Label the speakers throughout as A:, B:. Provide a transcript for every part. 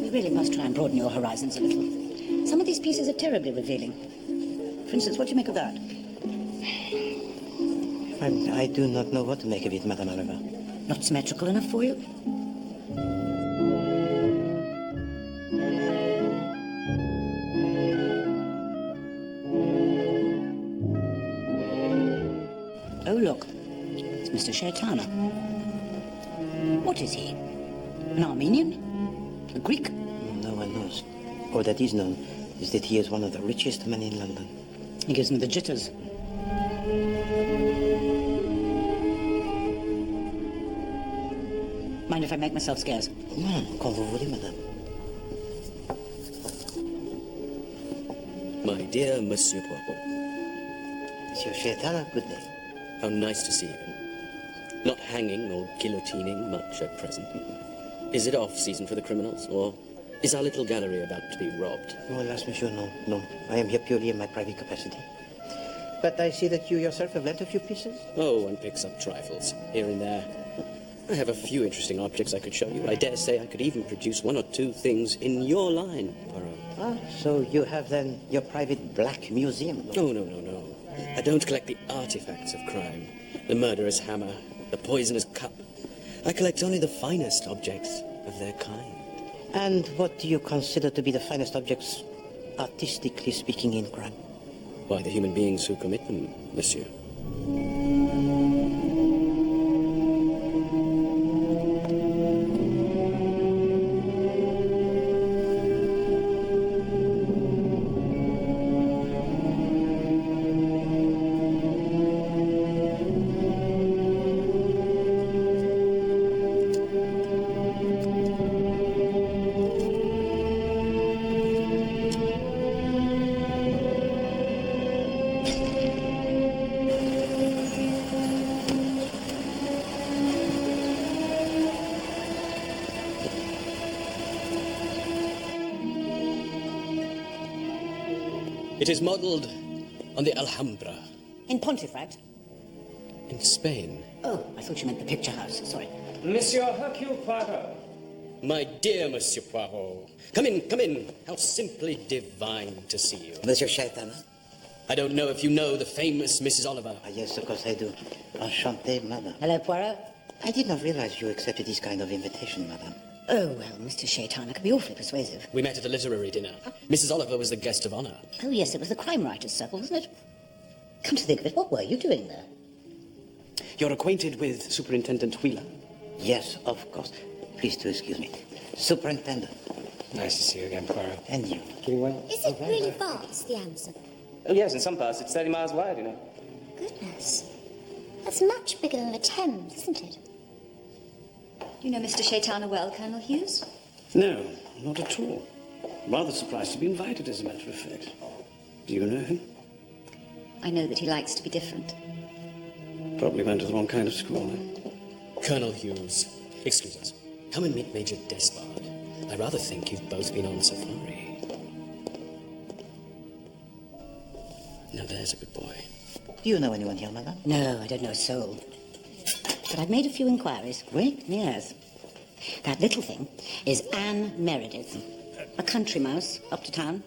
A: You really must try and broaden your horizons a little. Some of these pieces are terribly revealing. For instance, what do you make of that?
B: I do not know what to make of it, Madame Oliver.
A: Not symmetrical enough for you? Oh, look. It's Mr. Shaitana. What is he? An Armenian? A Greek?
B: No one knows. All that is known is that he is one of the richest men in London.
A: He gives them the jitters. Mind if I make myself scarce?
B: Non, quand vous voulez, madame.
C: My dear Monsieur Poirot.
B: Monsieur Shaitana, good day.
C: How nice to see you. Not hanging or guillotining much at present. Is it off-season for the criminals, or is our little gallery about to be robbed?
B: Oh, alas, monsieur, no. I am here purely in my private capacity. But I see that you yourself have lent a few pieces.
C: Oh, one picks up trifles, here and there. I have a few interesting objects I could show you. I dare say I could even produce one or two things in your line, Poirot.
B: Ah, so you have then your private black museum?
C: Oh, no. I don't collect the artifacts of crime. The murderer's hammer, the poisoner's cup. I collect only the finest objects of their kind.
B: And what do you consider to be the finest objects, artistically speaking, in crime?
C: Why, the human beings who commit them, monsieur. It is modelled on the Alhambra.
A: In Pontefract?
C: In Spain.
A: Oh, I thought you meant the picture house. Sorry.
D: Monsieur Hercule Poirot.
C: My dear Monsieur Poirot. Come in. How simply divine to see you.
B: Monsieur Shaitana?
C: I don't know if you know the famous Mrs. Oliver.
B: Ah, yes, of course I do. Enchanté, madame.
A: Hello, Poirot.
B: I did not realize you accepted this kind of invitation, madame.
A: Oh, well, Mr. Shaitana can be awfully persuasive.
C: We met at a literary dinner. Mrs. Oliver was the guest of honour.
A: Oh, yes, it was the crime writers' circle, wasn't it? Come to think of it, what were you doing there?
D: You're acquainted with Superintendent Wheeler?
B: Yes, of course. Please to excuse me. Superintendent.
D: Nice to see you again, Poirot.
B: And you.
D: Doing well?
E: Is it really vast, the Amazon?
D: Oh, yes, in some parts it's 30 miles wide, you know.
E: Goodness. That's much bigger than the Thames, isn't it?
F: You know Mr. Shaitana well, Colonel Hughes?
D: No, not at all. Rather surprised to be invited, as a matter of fact. Do you know him?
F: I know that he likes to be different.
D: Probably went to the wrong kind of school, then.
C: Colonel Hughes, excuse us. Come and meet Major Despard. I rather think you've both been on safari. Now there's a good boy.
B: Do you know anyone here, madame?
A: No, I don't know a soul. But I've made a few inquiries.
B: Oui?
A: Yes. That little thing is Anne Meredith, a country mouse up to town.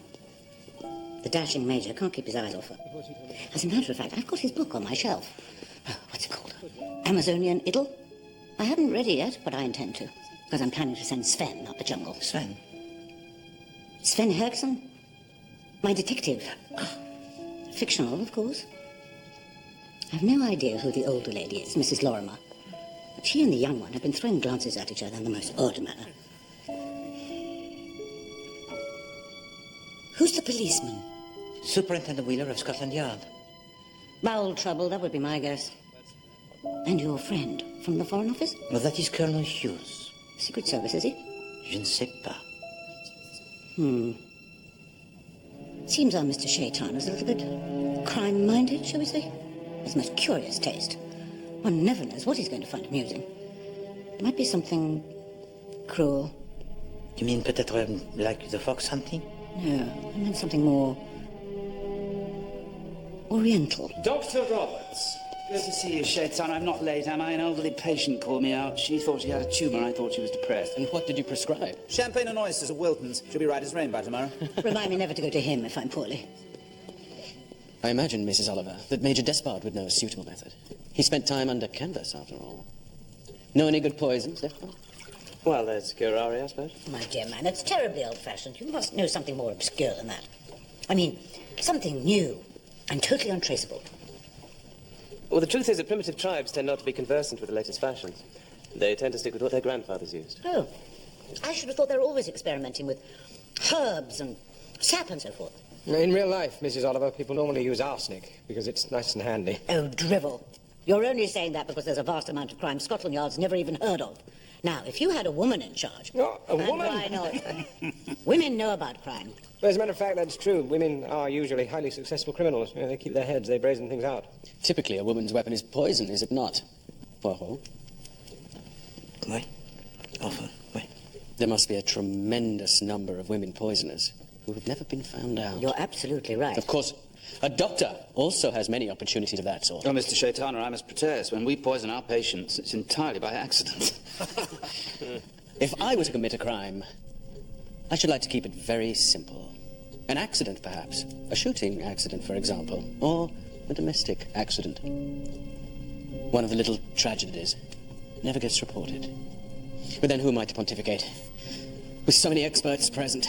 A: The dashing major can't keep his eyes off her. As a matter of fact, I've got his book on my shelf. Oh, what's it called? Amazonian Idyll? I haven't read it yet, but I intend to, because I'm planning to send Sven up the jungle.
B: Sven?
A: Sven Herkson? My detective. Fictional, of course. I've no idea who the older lady is, Mrs. Lorimer. But she and the young one have been throwing glances at each other in the most odd manner. Who's the policeman?
B: Superintendent Wheeler of Scotland Yard.
A: Bowel trouble, that would be my guess. And your friend from the Foreign Office?
B: Well, that is Colonel Hughes.
A: Secret Service, is he?
B: Je ne sais pas.
A: Seems our Mr. Shaitana's a little bit crime-minded, shall we say? It's a most curious taste. One never knows what he's going to find amusing. It might be something cruel.
B: You mean peut-être like the fox hunting?
A: No, I meant something more oriental.
D: Dr. Roberts,
G: Good to see you, Shaitan. I'm not late, am I? An elderly patient called me out. She thought she had a tumour. I thought she was depressed.
C: And what did you prescribe?
H: Champagne and oysters at Wilton's. She'll be right as rain by tomorrow.
A: Remind me never to go to him if I'm poorly.
C: I imagine, Mrs. Oliver, that Major Despard would know a suitable method. He spent time under canvas, after all. Know any good poisons, Despard?
B: Well, there's curare, I suppose.
A: My dear man, that's terribly old-fashioned. You must know something more obscure than that. I mean, something new and totally untraceable.
I: Well, the truth is that primitive tribes tend not to be conversant with the latest fashions. They tend to stick with what their grandfathers used.
A: Oh, I should have thought they were always experimenting with herbs and sap and so forth.
J: In real life, Mrs. Oliver, people normally use arsenic because it's nice and handy.
A: Oh, drivel. You're only saying that because there's a vast amount of crime Scotland Yard's never even heard of. Now, if you had a woman in charge...
J: Oh, a woman?
A: Why not? Women know about crime.
J: Well, as a matter of fact, that's true. Women are usually highly successful criminals. You know, they keep their heads, they brazen things out.
C: Typically, a woman's weapon is poison, is it not, Poirot?
B: Why? Often. Why?
C: There must be a tremendous number of women poisoners who have never been found out.
A: You're absolutely right.
C: Of course, a doctor also has many opportunities of that sort.
G: Oh, Mr. Shaitana, I must protest. When we poison our patients, it's entirely by accident.
C: If I were to commit a crime, I should like to keep it very simple. An accident, perhaps. A shooting accident, for example. Or a domestic accident. One of the little tragedies never gets reported. But then who am I to pontificate? With so many experts present.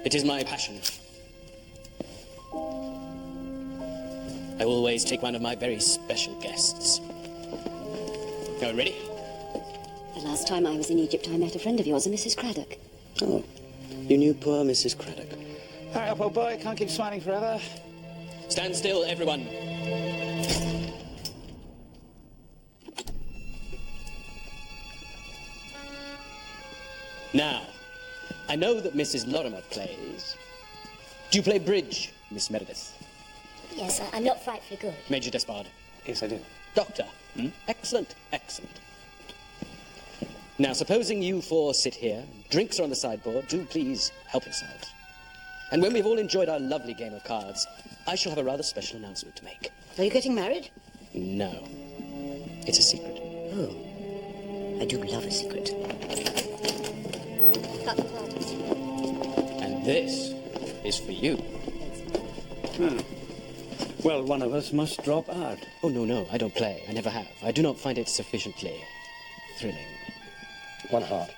C: It is my passion. I always take one of my very special guests. Are you ready?
F: The last time I was in Egypt, I met a friend of yours, a Mrs. Craddock.
C: Oh, you knew poor Mrs. Craddock.
G: Hurry up, old boy. Can't keep smiling forever.
C: Stand still, everyone. Now, I know that Mrs. Lorimer plays. Do you play bridge, Miss Meredith?
E: Yes, I'm not frightfully good.
C: Major Despard?
G: Yes, I do.
C: Doctor? Excellent, excellent. Now, supposing you four sit here, drinks are on the sideboard, do please help yourselves. And when we've all enjoyed our lovely game of cards, I shall have a rather special announcement to make.
A: Are you getting married?
C: No. It's a secret.
A: Oh, I do love a secret.
C: And this is for you.
D: Well, one of us must drop out.
C: Oh, no, I don't play. I never have. I do not find it sufficiently thrilling.
J: One heart.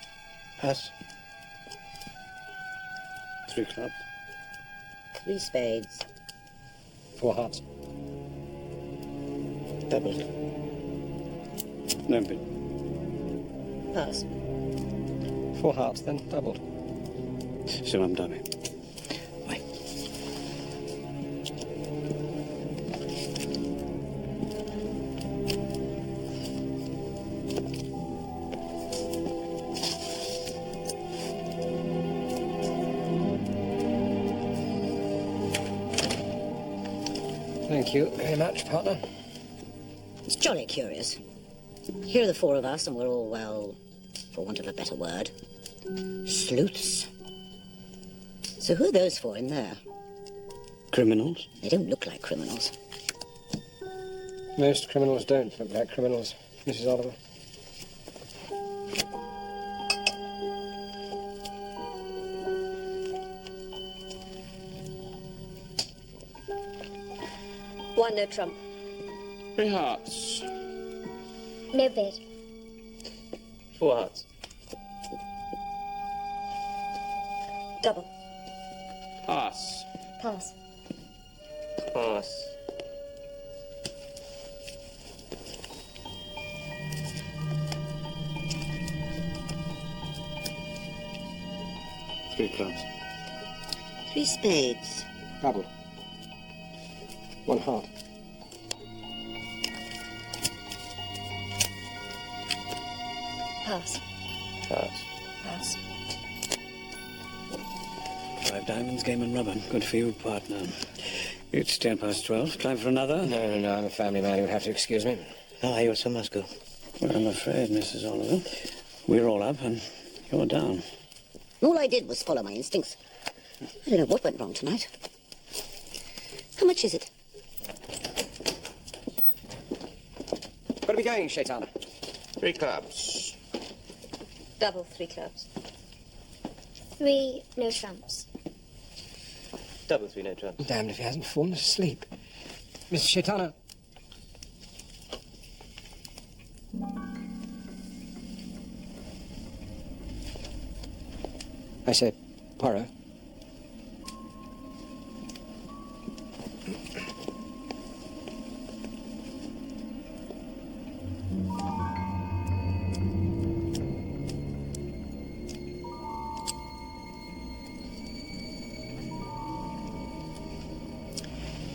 B: Pass.
D: 3 clubs.
A: 3 spades.
J: 4 hearts.
B: Doubled.
D: No bid.
A: Pass.
J: 4 hearts, then doubled.
D: So I'm dummy.
B: Why?
J: Thank you very much, partner.
A: It's jolly curious. Here are the 4 of us, and we're all, well, for want of a better word, sleuths. So who are those 4 in there?
D: Criminals?
A: They don't look like criminals.
J: Most criminals don't look like criminals, Mrs. Oliver.
F: One, no trump.
G: 3 hearts.
E: No bid.
I: 4 hearts.
F: Double.
G: Pass.
E: Pass.
I: Pass.
D: Three clubs.
A: 3 spades.
J: Doubled. 1 heart.
F: Pass.
I: Pass.
F: Pass.
D: 5 diamonds, game and rubber. Good for you, partner. It's 12:10. Time for another?
J: No, I'm a family man. You would have to excuse me.
B: No, I also must go.
D: Well, I'm afraid, Mrs. Oliver, we're all up and You're down.
A: All I did was follow my instincts. I don't know what went wrong tonight. How much is it?
J: Got to be going, Shaitana.
I: 3 clubs.
F: Double 3 clubs.
E: 3 no trumps.
I: Double 3 no trumps.
J: Damned if he hasn't fallen asleep. Mr. Shaitana. I say, Poirot.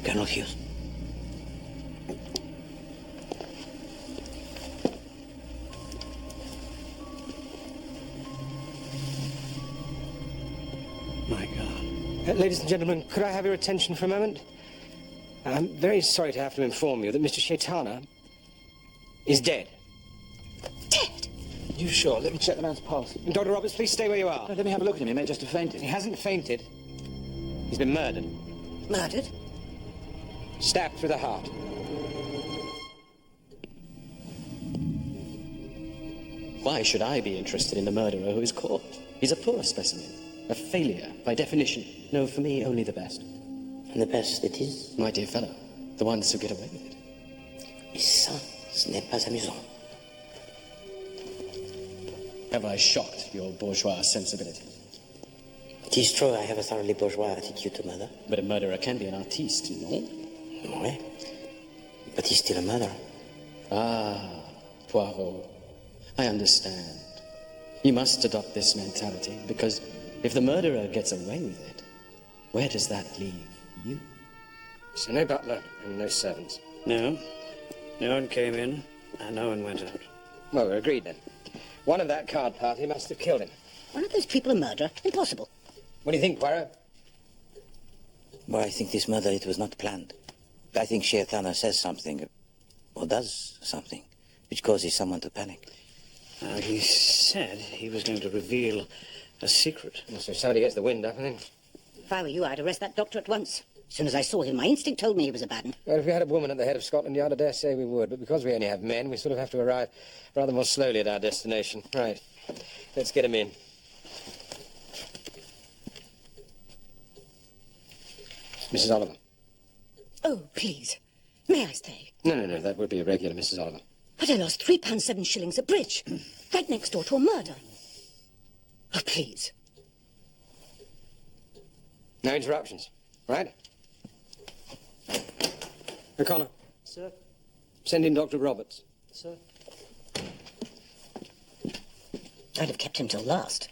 B: Colonel Hughes.
D: My God.
J: Ladies and gentlemen, could I have your attention for a moment? I'm very sorry to have to inform you that Mr. Shaitana is dead.
A: Dead?
G: You sure? Let me check the man's pulse.
J: Dr. Roberts, please stay where you are.
G: No, let me have a look at him. He may just have fainted.
J: He hasn't fainted. He's been murdered.
A: Murdered?
J: Stabbed through the heart.
C: Why should I be interested in the murderer who is caught? He's a poor specimen. A failure, by definition. No, for me, only the best.
B: And the best it is?
C: My dear fellow, the ones who get away with it.
B: Et ça, ce n'est pas amusant.
C: Have I shocked your bourgeois sensibility?
B: It is true I have a thoroughly bourgeois attitude to murder.
C: But a murderer can be an artiste, no?
B: Oui. But he's still a murderer.
C: Ah, Poirot. I understand. You must adopt this mentality, because if the murderer gets away with it, where does that leave you?
J: So no butler and no servants.
D: No. No one came in, and no one went out.
J: Well, we're agreed then. One of that card party must have killed him.
A: One of those people a murderer? Impossible.
J: What do you think, Poirot?
B: Well, I think this murder, it was not planned. I think Shaitana says something, or does something, which causes someone to panic.
D: He said he was going to reveal a secret.
J: Well, so somebody gets the wind up, and then...
A: If I were you, I'd arrest that doctor at once. As soon as I saw him, my instinct told me he was a bad one.
J: Well, if we had a woman at the head of Scotland Yard, I dare say we would. But because we only have men, we sort of have to arrive rather more slowly at our destination. Right. Let's get him in. Mrs. Oliver.
A: Oh, please. May I stay?
J: No, that would be a regular Mrs. Oliver.
A: But I lost £3 7 shillings at bridge. Right next door to a murder. Oh, please.
J: No interruptions, right? O'Connor.
B: Sir?
J: Send in Dr. Roberts.
B: Sir?
A: I'd have kept him till last.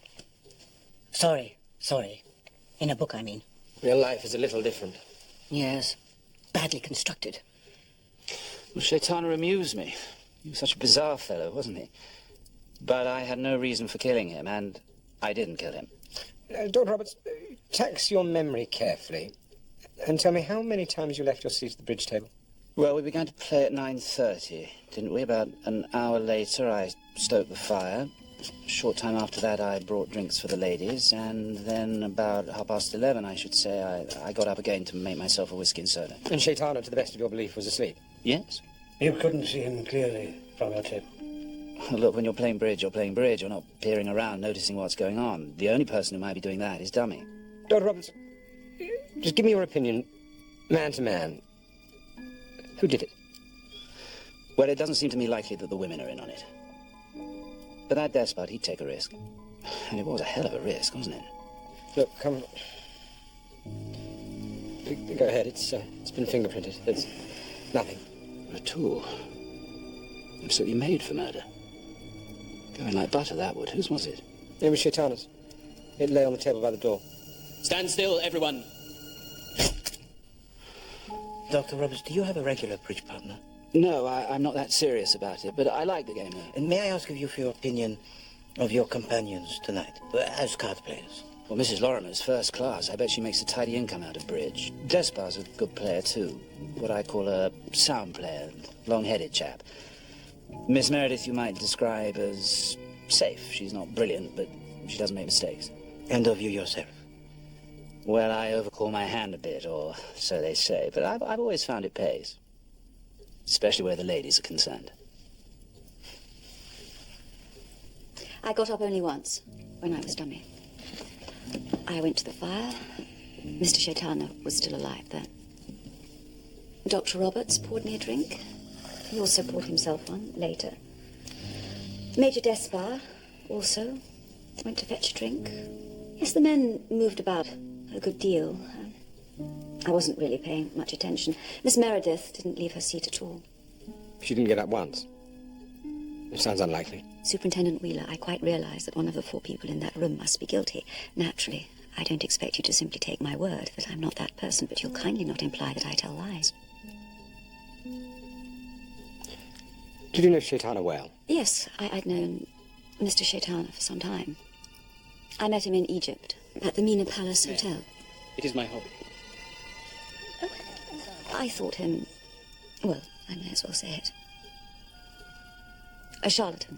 A: Sorry. In a book, I mean.
J: Real life is a little different.
A: Yes. Badly constructed.
G: Well, Shaitana amused me. He was such a bizarre fellow, wasn't he? But I had no reason for killing him, and I didn't kill him.
J: Dr. Roberts, tax your memory carefully and tell me how many times you left your seat at the bridge table.
G: Well, we began to play at 9:30, didn't we? About an hour later, I stoked the fire. A short time after that, I brought drinks for the ladies, and then about 11:30, I should say, I got up again to make myself a whiskey and soda.
J: And Shaitana, to the best of your belief, was asleep?
G: Yes.
D: You couldn't see him clearly from your table.
G: Look, when you're playing bridge, you're playing bridge. You're not peering around, noticing what's going on. The only person who might be doing that is Dummy.
J: Dr. Roberts, just give me your opinion, man to man. Who did it?
G: Well, it doesn't seem to me likely that the women are in on it. But that despot, he'd take a risk. And it was a hell of a risk, wasn't it?
J: Look, come... Go ahead, it's been fingerprinted. There's nothing.
G: A tool. Absolutely made for murder. Going like butter, that would. Whose was it?
J: It was Shaitana's. It lay on the table by the door.
C: Stand still, everyone.
B: Dr. Roberts, do you have a regular bridge partner?
G: No, I'm not that serious about it, but I like the game, though.
B: And may I ask of you for your opinion of your companions tonight, as card players?
G: Well, Mrs. Lorimer's first class. I bet she makes a tidy income out of bridge. Despard's a good player, too. What I call a sound player, long-headed chap. Miss Meredith you might describe as safe. She's not brilliant, but She doesn't make mistakes.
B: And of you yourself?
G: Well, I overcall my hand a bit, or so they say, but I've always found it pays. Especially where the ladies are concerned.
F: I got up only once, when I was dummy. I went to the fire. Mr. Shaitana was still alive then. Dr. Roberts poured me a drink. He also poured himself one later. Major Despard also went to fetch a drink. Yes, the men moved about a good deal. I wasn't really paying much attention. Miss Meredith didn't leave her seat at all.
J: She didn't get up once. It sounds unlikely.
F: Superintendent Wheeler, I quite realize that one of the 4 people in that room must be guilty. Naturally, I don't expect you to simply take my word that I'm not that person, but you'll kindly not imply that I tell lies.
J: Did you know Shaitana well?
F: Yes, I'd known Mr. Shaitana for some time. I met him in Egypt, at the Mina Palace Hotel.
C: It is my hobby.
F: I thought him, well, I may as well say it, a charlatan.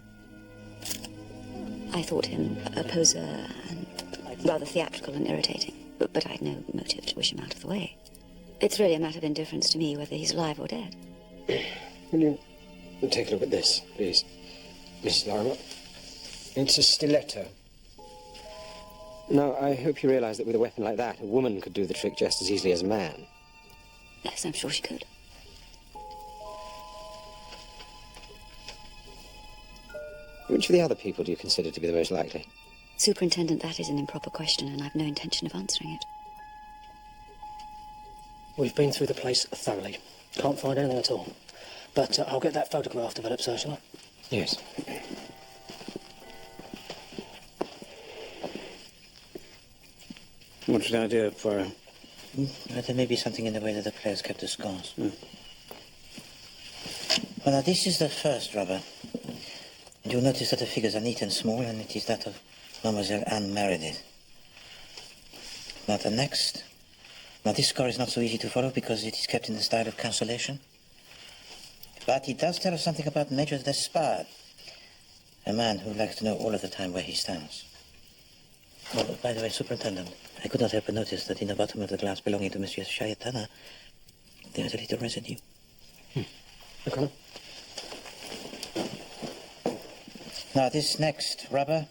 F: I thought him a poser and rather theatrical and irritating, but I'd no motive to wish him out of the way. It's really a matter of indifference to me whether he's alive or dead.
J: Will you take a look at this, please, Mrs. Lorimer? It's a stiletto. Now, I hope you realize that with a weapon like that, a woman could do the trick just as easily as a man.
F: Yes, I'm sure she could.
J: Which of the other people do you consider to be the most likely?
F: Superintendent, that is an improper question, and I've no intention of answering it.
K: We've been through the place thoroughly. Can't find anything at all. But I'll get that photograph developed, sir, shall I?
J: Yes.
D: What should I do, Poirot?
B: There may be something in the way that the players kept the scores. Well, now, this is the first rubber. You'll notice that the figures are neat and small, and it is that of Mademoiselle Anne Meredith. Now, the next. Now, this score is not so easy to follow because it is kept in the style of cancellation. But it does tell us something about Major Despard, a man who likes to know all of the time where he stands. Oh, by the way, Superintendent, I could not help but notice that in the bottom of the glass belonging to Monsieur Shaitana, there is a little residue.
J: Okay.
B: Now, this next rubber,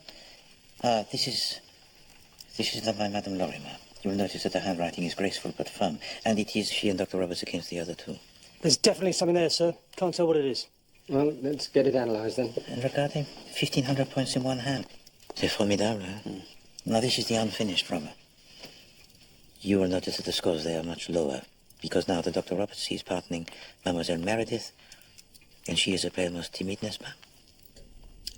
B: this is done by Madame Lorimer. You will notice that the handwriting is graceful but firm, and it is she and Dr. Roberts against the other 2.
K: There's definitely something there, sir. Can't tell what it is.
J: Well, let's get it analysed then.
B: And regarding 1,500 points in one hand. C'est formidable, eh? Now, this is the unfinished rubber. You will notice that the scores there are much lower, because now the Dr. Roberts is partnering Mademoiselle Meredith, and she is a player most timid, n'est-ce pas?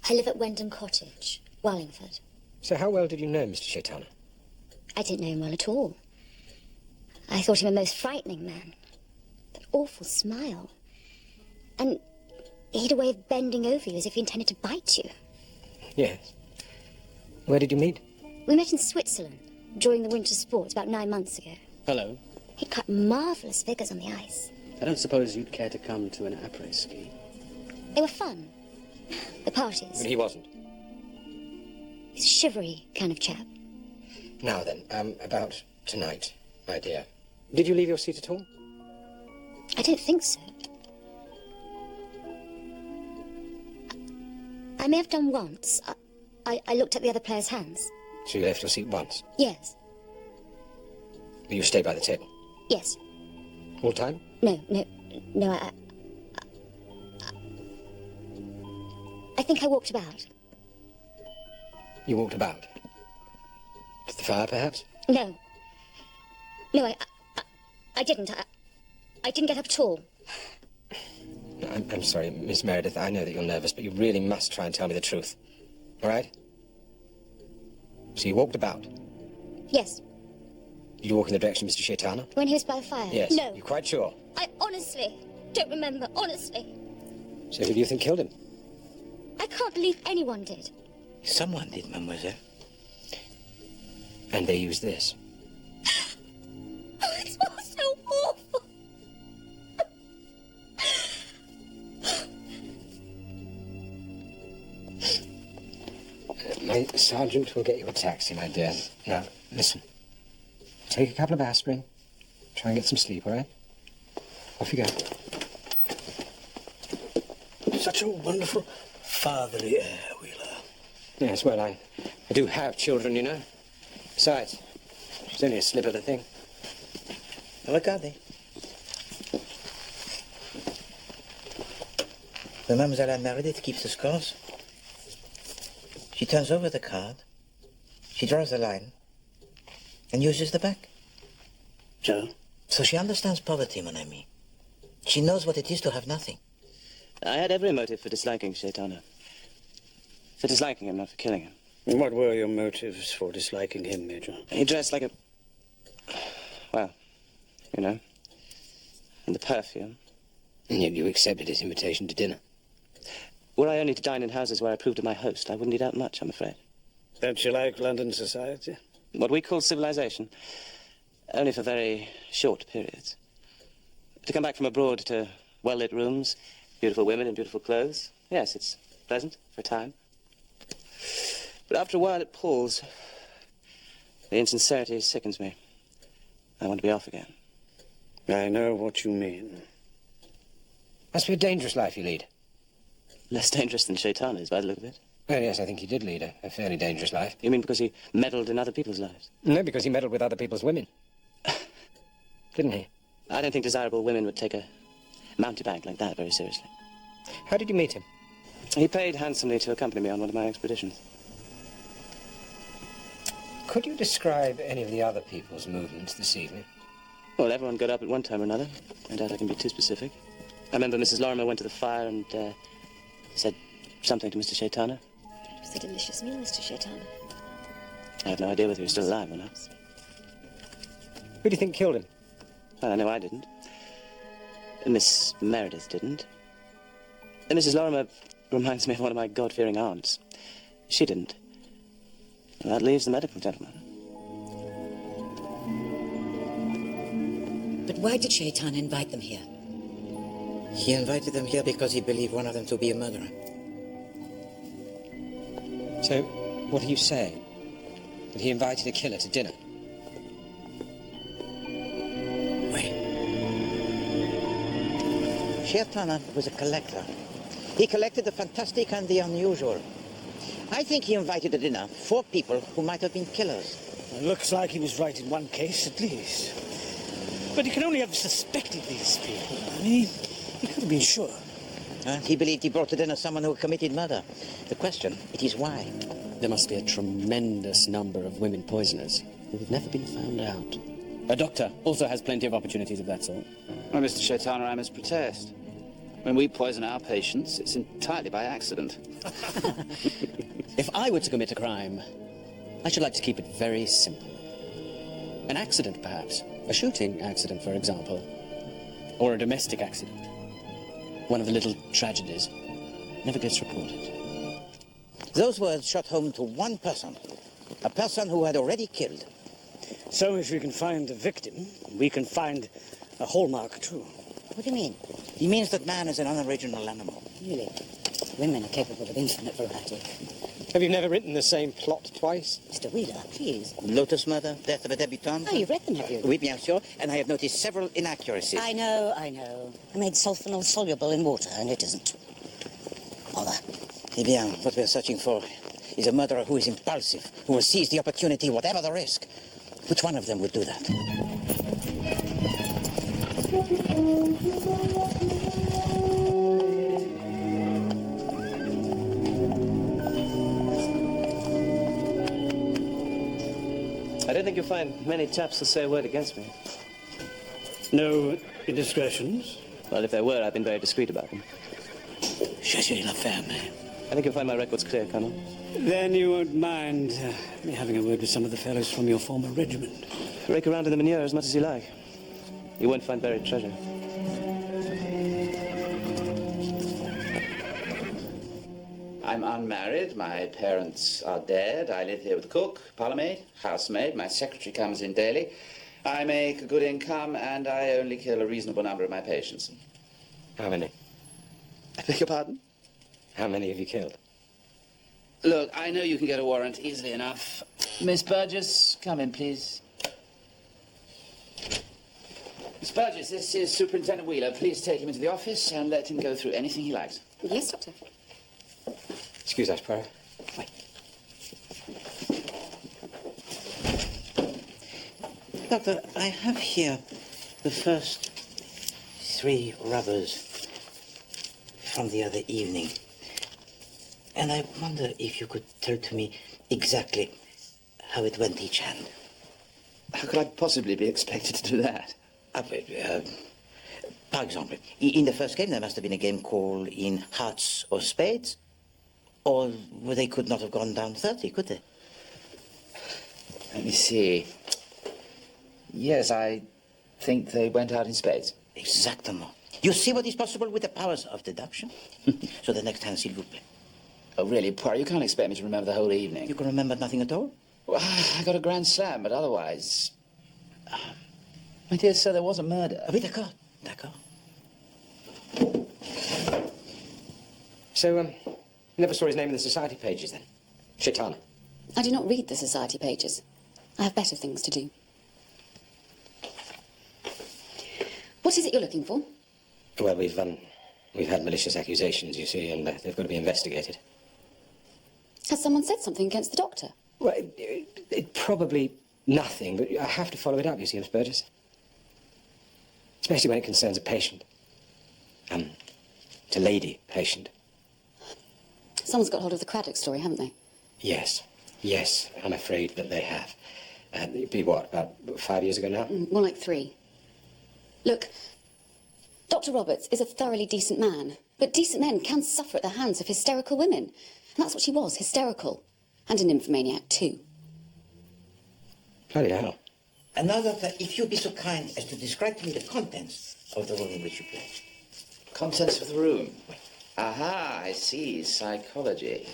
E: I live at Wendham Cottage, Wallingford.
J: So how well did you know Mr. Shaitana?
E: I didn't know him well at all. I thought him a most frightening man. That awful smile. And he had a way of bending over you as if he intended to bite you.
J: Yes. Where did you meet?
E: We met in Switzerland during the winter sports about 9 months ago.
C: Hello.
E: He'd cut marvellous figures on the ice.
C: I don't suppose you'd care to come to an après-ski.
E: They were fun. The parties.
J: He wasn't.
E: He's a shivery kind of chap.
J: Now then, about tonight, my dear. Did you leave your seat at all?
E: I don't think so. I may have done once. I looked at the other players' hands.
J: So you left your seat once?
E: Yes.
J: But you stayed by the table?
E: Yes.
J: All time?
E: No, I think I walked about.
J: You walked about? To the fire, perhaps?
E: No, I didn't. I didn't get up at all.
J: I'm sorry, Miss Meredith. I know that you're nervous, but you really must try and tell me the truth. All right? So you walked about?
E: Yes.
J: Did you walk in the direction of Mr. Shaitana?
E: When he was by the fire?
J: Yes.
E: No.
J: You're quite sure?
E: I honestly don't remember, honestly.
J: So who do you think killed him?
E: I can't believe anyone did.
B: Someone did, mademoiselle.
J: And they used this.
E: Oh, it's all so awful.
J: My sergeant will get you a taxi, my dear. Now, listen. Take a couple of aspirin. Try and get some sleep, all right? Off you go.
D: Such a wonderful fatherly air, Wheeler.
J: Yes, well, I do have children, you know. Besides, it's only a slip of the thing.
B: Regardez. When Mademoiselle Anne Meredith keeps the scores, she turns over the card, she draws a line, and uses the back.
D: So?
B: So she understands poverty, mon ami. She knows what it is to have nothing.
I: I had every motive for disliking Chaitana. For disliking him, not for killing him.
D: And what were your motives for disliking him, Major?
I: He dressed like a... Well, you know. And the perfume.
J: And yet you accepted his invitation to dinner.
I: Were I only to dine in houses where I approved of my host, I wouldn't eat out much, I'm afraid.
D: Don't you like London society?
I: What we call civilization. Only for very short periods. To come back from abroad to well-lit rooms, beautiful women in beautiful clothes. Yes, it's pleasant for a time. But after a while it palls. The insincerity sickens me. I want to be off again.
D: I know what you mean.
J: Must be a dangerous life you lead.
I: Less dangerous than Chaitana's, by the look of it.
J: Well, yes, I think he did lead a fairly dangerous life.
I: You mean because he meddled in other people's lives?
J: No, because he meddled with other people's women. Didn't he?
I: I don't think desirable women would take a mountebank like that very seriously.
J: How did you meet him?
I: He paid handsomely to accompany me on one of my expeditions.
J: Could you describe any of the other people's movements this evening?
I: Well, everyone got up at one time or another. I doubt I can be too specific. I remember Mrs. Lorimer went to the fire and said something to Mr. Chaitana.
F: It was a delicious meal, Mr. Chaitana.
I: I have no idea whether he was still alive or not.
J: Who do you think killed him?
I: Well, I know I didn't. Miss Meredith didn't. And Mrs. Lorimer reminds me of one of my God-fearing aunts. She didn't. Well, that leaves the medical gentleman.
A: But why did Shaitan invite them here?
B: He invited them here because he believed one of them to be a murderer.
J: So, what are you saying? That he invited a killer to dinner?
B: Chaitana was a collector. He collected the fantastic and the unusual. I think he invited to dinner 4 people who might have been killers.
D: It looks like he was right in one case, at least. But he can only have suspected these people. I mean, he could have been sure.
B: He believed he brought to dinner someone who committed murder. The question, it is why.
C: There must be a tremendous number of women poisoners who have never been found out. A doctor also has plenty of opportunities of that sort.
G: Well, Mr. Chaitana, I must protest. When we poison our patients, it's entirely by accident.
C: If I were to commit a crime, I should like to keep it very simple. An accident, perhaps. A shooting accident, for example. Or a domestic accident. One of the little tragedies never gets reported.
B: Those words shot home to one person. A person who had already killed.
D: So if we can find the victim, we can find a hallmark, too.
A: What do you mean?
B: He means that man is an unoriginal animal.
A: Really? Women are capable of infinite variety.
J: Have you never written the same plot twice?
A: Mr. Wheeler, please.
B: Lotus murder, death of a debutante.
A: Oh, you've read them, have you?
B: Oui, bien sûr, and I have noticed several inaccuracies.
A: I know. I made sulfonal soluble in water, and it isn't. Bother.
B: Eh bien, what we're searching for is a murderer who is impulsive, who will seize the opportunity, whatever the risk. Which one of them would do that?
I: I don't think you'll find many chaps who'll say a word against me.
D: No indiscretions?
I: Well, if there were, I've been very discreet about them.
D: Cherchez la ferme.
I: I think you'll find my records clear, Colonel.
D: Then you won't mind me having a word with some of the fellows from your former regiment.
I: Rake around in the manure as much as you like. You won't find buried treasure.
G: I'm unmarried. My parents are dead. I live here with the cook, parlourmaid, housemaid. My secretary comes in daily. I make a good income, and I only kill a reasonable number of my patients.
J: How many?
G: I beg your pardon?
J: How many have you killed?
G: Look, I know you can get a warrant easily enough. Miss Burgess, come in, please. Miss Burgess, this is Superintendent Wheeler. Please take him into the office and let him go through anything he likes.
F: Yes, Doctor.
J: Excuse us, Poirot.
B: Doctor, I have here the first 3 rubbers from the other evening. And I wonder if you could tell to me exactly how it went each hand.
G: How could I possibly be expected to do that?
B: For example, in the first game, there must have been a game called in hearts or spades, or they could not have gone down 30, could they?
G: Let me see. Yes, I think they went out in spades.
B: Exactement. You see what is possible with the powers of deduction? So the next hand, s'il vous plaît.
G: Oh, really, Poirot, you can't expect me to remember the whole evening.
B: You can remember nothing at all?
G: Well, I got a grand slam, but otherwise... My dear sir, there was a murder.
B: Oui, d'accord. D'accord.
J: So, you never saw his name in the society pages, then? Shaitana.
F: I do not read the society pages. I have better things to do. What is it you're looking for?
J: Well, we've had malicious accusations, you see, and they've got to be investigated.
F: Has someone said something against the doctor?
J: Well, it probably nothing, but I have to follow it up, you see, Miss Burgess. Especially when it concerns a patient. It's a lady patient.
F: Someone's got hold of the Craddock story, haven't they?
J: Yes, I'm afraid that they have. It'd be what, about 5 years ago now?
F: More like 3. Look, Dr. Roberts is a thoroughly decent man, but decent men can suffer at the hands of hysterical women. And that's what she was, hysterical. And a nymphomaniac, too.
J: Bloody hell.
B: And now, Doctor, if you'd be so kind as to describe to me the contents of the room in which you play.
G: Contents of the room? Aha, I see. Psychology.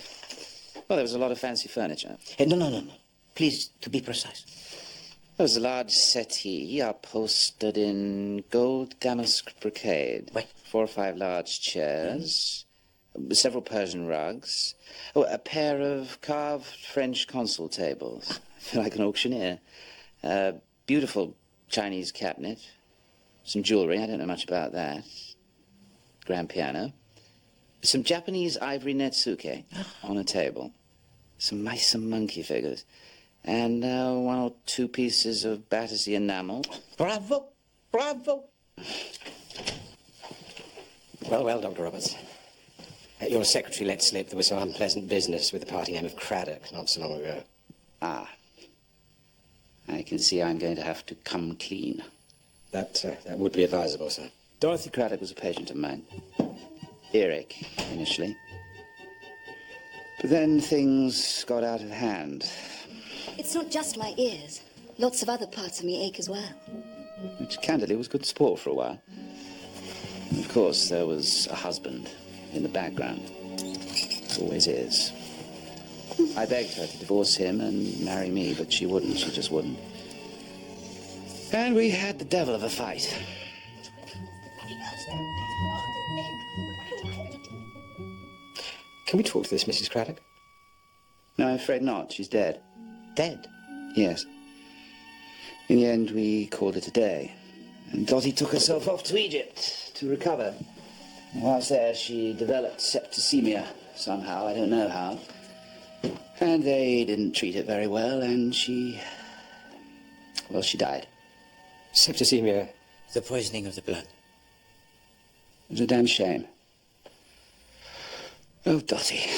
G: Well, there was a lot of fancy furniture.
B: No. Please, to be precise.
G: There was a large settee upholstered in gold damask brocade.
B: Wait.
G: 4 or 5 large chairs. Several Persian rugs. Oh, a pair of carved French console tables. I feel like an auctioneer. Beautiful Chinese cabinet. Some jewelry, I don't know much about that. Grand piano. Some Japanese ivory netsuke on a table. Some mice and monkey figures. And 1 or 2 pieces of Battersea enamel.
B: Bravo! Bravo!
J: Well, Dr. Roberts. Your secretary let slip there was some unpleasant business with the party name of Craddock not so long ago.
G: Ah. I can see I'm going to have to come clean.
J: That would be advisable, sir.
G: Dorothy Craddock was a patient of mine. Earache, initially. But then things got out of hand.
E: It's not just my ears. Lots of other parts of me ache as well.
G: Which, candidly, was good sport for a while. And of course, there was a husband in the background. Always is. I begged her to divorce him and marry me, but she wouldn't. She just wouldn't. And we had the devil of a fight.
J: Can we talk to this Mrs. Craddock?
G: No, I'm afraid not. She's dead.
B: Dead?
G: Yes. In the end, we called it a day. And Dottie took herself off to Egypt to recover. And whilst there, she developed septicemia somehow. I don't know how. And they didn't treat it very well, and she died.
J: Septicemia?
B: The poisoning of the blood.
G: It was a damn shame. Oh, Dottie.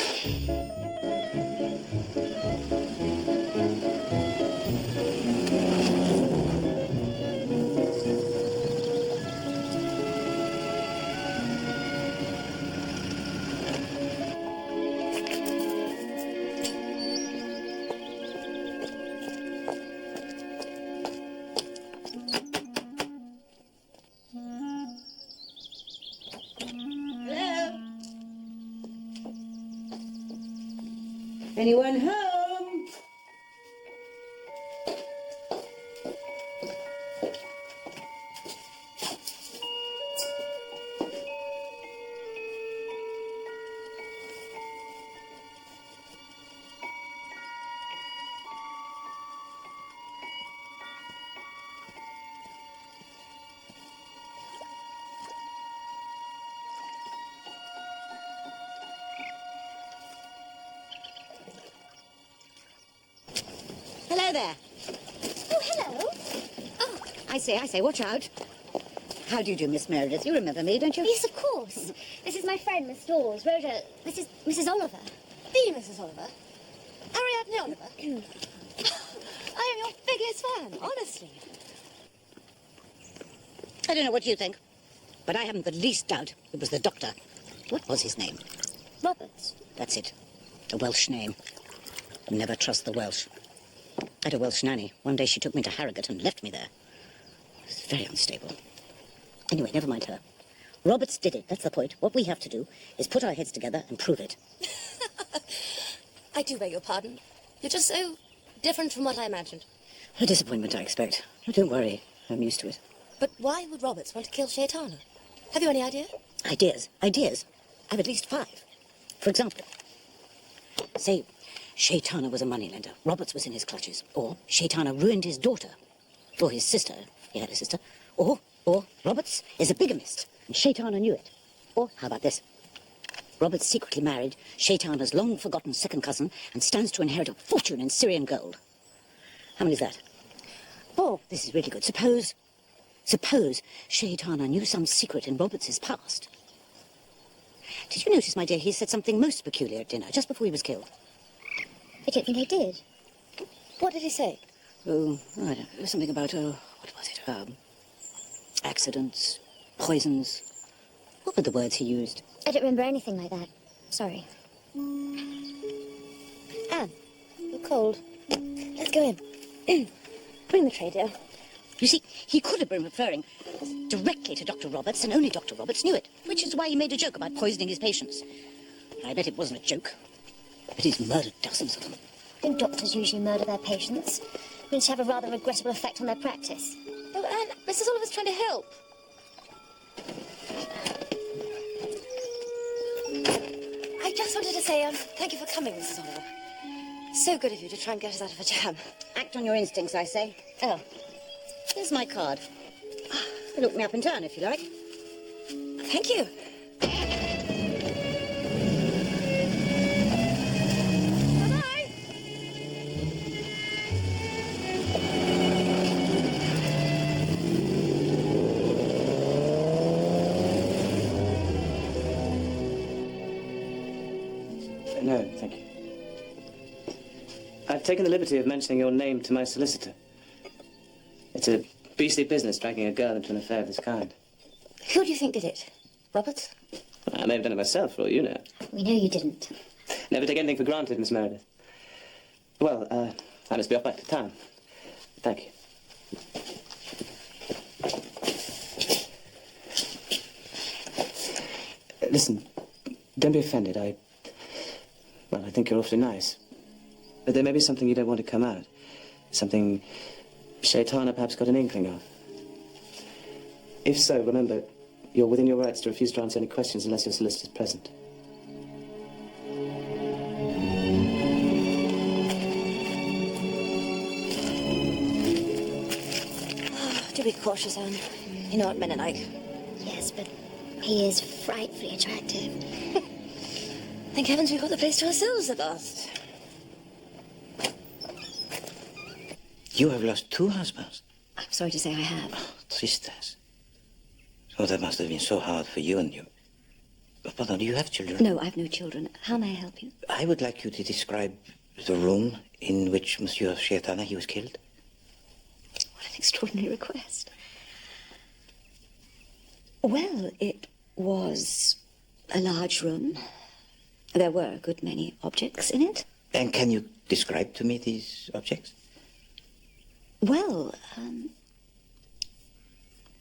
L: Anyone home?
A: there.
E: Oh, hello.
A: Oh, I say, watch out. How do you do, Miss Meredith? You remember me, don't you?
E: Yes, of course. This is my friend, Miss Dawes. Rhoda, this is Mrs. Oliver.
F: The Mrs. Oliver? Ariadne Oliver? I am your biggest fan, honestly.
A: I don't know what you think, but I haven't the least doubt it was the doctor. What was his name?
E: Roberts.
A: That's it. A Welsh name. Never trust the Welsh. I had a Welsh nanny. One day she took me to Harrogate and left me there. It was very unstable. Anyway, never mind her. Roberts did it, that's the point. What we have to do is put our heads together and prove it.
F: I do beg your pardon. You're just so different from what I imagined.
A: A disappointment, I expect. Oh, don't worry. I'm used to it.
F: But why would Roberts want to kill Shaitana? Have you any idea?
A: Ideas. I have at least 5. For example, say Shaitana was a moneylender. Roberts was in his clutches. Or Shaitana ruined his daughter. Or his sister. He had a sister. Or Roberts is a bigamist, and Shaitana knew it. Or, how about this? Roberts secretly married Shaitana's long-forgotten second cousin and stands to inherit a fortune in Syrian gold. How many is that? 4. This is really good. Suppose Shaitana knew some secret in Roberts's past. Did you notice, my dear, he said something most peculiar at dinner, just before he was killed?
E: I don't think I did.
F: What did he say?
A: Oh, I don't know. It was something about, what was it? Accidents, poisons. What were the words he used?
E: I don't remember anything like that. Sorry.
F: Anne, you're cold. Let's go in. Bring the tray, dear.
A: You see, he could have been referring directly to Dr. Roberts, and only Dr. Roberts knew it, which is why he made a joke about poisoning his patients. I bet it wasn't a joke, but he's murdered dozens of them.
E: Don't doctors usually murder their patients? It to have a rather regrettable effect on their practice.
F: Oh, Anne, Mrs. Oliver's trying to help. I just wanted to say, thank you for coming, Mrs. Oliver. So good of you to try and get us out of a jam.
A: Act on your instincts, I say. Oh, here's my card. Look me up and down, if you like.
F: Thank you. Bye-bye.
I: No, thank you. I've taken the liberty of mentioning your name to my solicitor. It's a beastly business dragging a girl into an affair of this kind.
F: Who do you think did it? Roberts?
I: I may have done it myself, for all you know.
E: We know you didn't.
I: Never take anything for granted, Miss Meredith. Well, I must be off back to town. Thank you. Listen, don't be offended. I think you're awfully nice. But there may be something you don't want to come out. Something Shaitana perhaps got an inkling of. If so, remember, you're within your rights to refuse to answer any questions unless your solicitor's present.
F: Oh, do be cautious, Anne. You know what men are like.
E: Yes, but he is frightfully attractive.
F: Thank heavens we've got the place to ourselves at last.
B: You have lost 2 husbands.
F: I'm sorry to say I have.
B: Oh, tristes. Oh, that must have been so hard for you and you. Pardon, do you have children?
F: No, I've no children. How may I help you?
B: I would like you to describe the room in which Monsieur Shaitana, he was killed.
F: What an extraordinary request. Well, it was a large room. There were a good many objects in it.
B: And can you describe to me these objects?
F: Well,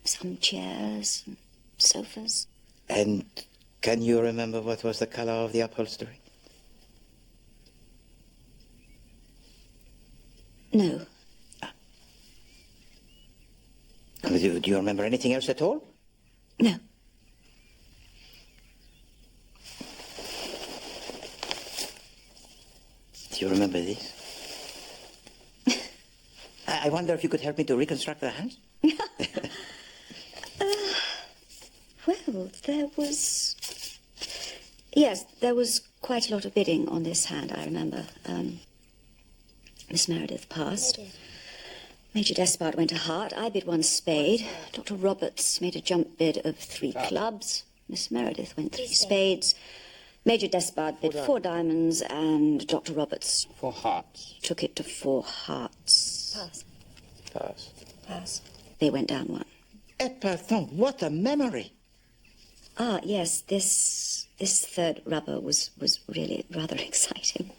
F: some chairs and sofas.
B: And can you remember what was the color of the upholstery?
F: No.
B: Do you remember anything else at all?
F: No.
B: Do you remember this? I wonder if you could help me to reconstruct the hands?
F: Well, there was... Yes, there was quite a lot of bidding on this hand, I remember. Miss Meredith passed. Major Despard went a heart. I bid 1 spade. Dr. Roberts made a jump bid of 3 clubs. Miss Meredith went 3 spades. Major Despard bid 4 diamonds, and Dr. Roberts...
J: 4 hearts.
F: Took it to 4 hearts.
E: Pass.
J: Pass.
F: Pass. They went down 1.
B: Epathan, what a memory!
F: Ah, yes, this third rubber was really rather exciting.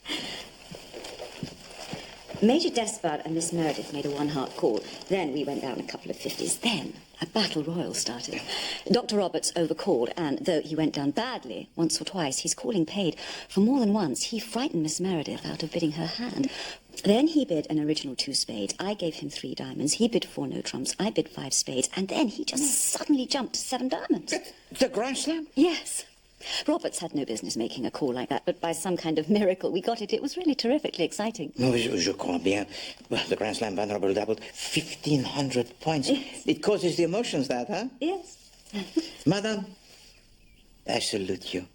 F: Major Despard and Miss Meredith made a 1-heart call. Then we went down a couple of 50s. Then a battle royal started. Dr. Roberts overcalled, and though he went down badly once or twice, his calling paid. For more than once, he frightened Miss Meredith out of bidding her hand. Then he bid an original 2 spades. I gave him 3 diamonds. He bid 4 no trumps. I bid 5 spades. And then he just suddenly jumped to 7 diamonds.
B: The Grand Slam?
F: Yes. Roberts had no business making a call like that, but by some kind of miracle we got it. It was really terrifically exciting.
B: No, je crois bien. Well, the Grand Slam Vulnerable doubled 1,500 points.
F: Yes.
B: It causes the emotions, that, huh?
F: Yes.
B: Madam, I salute you.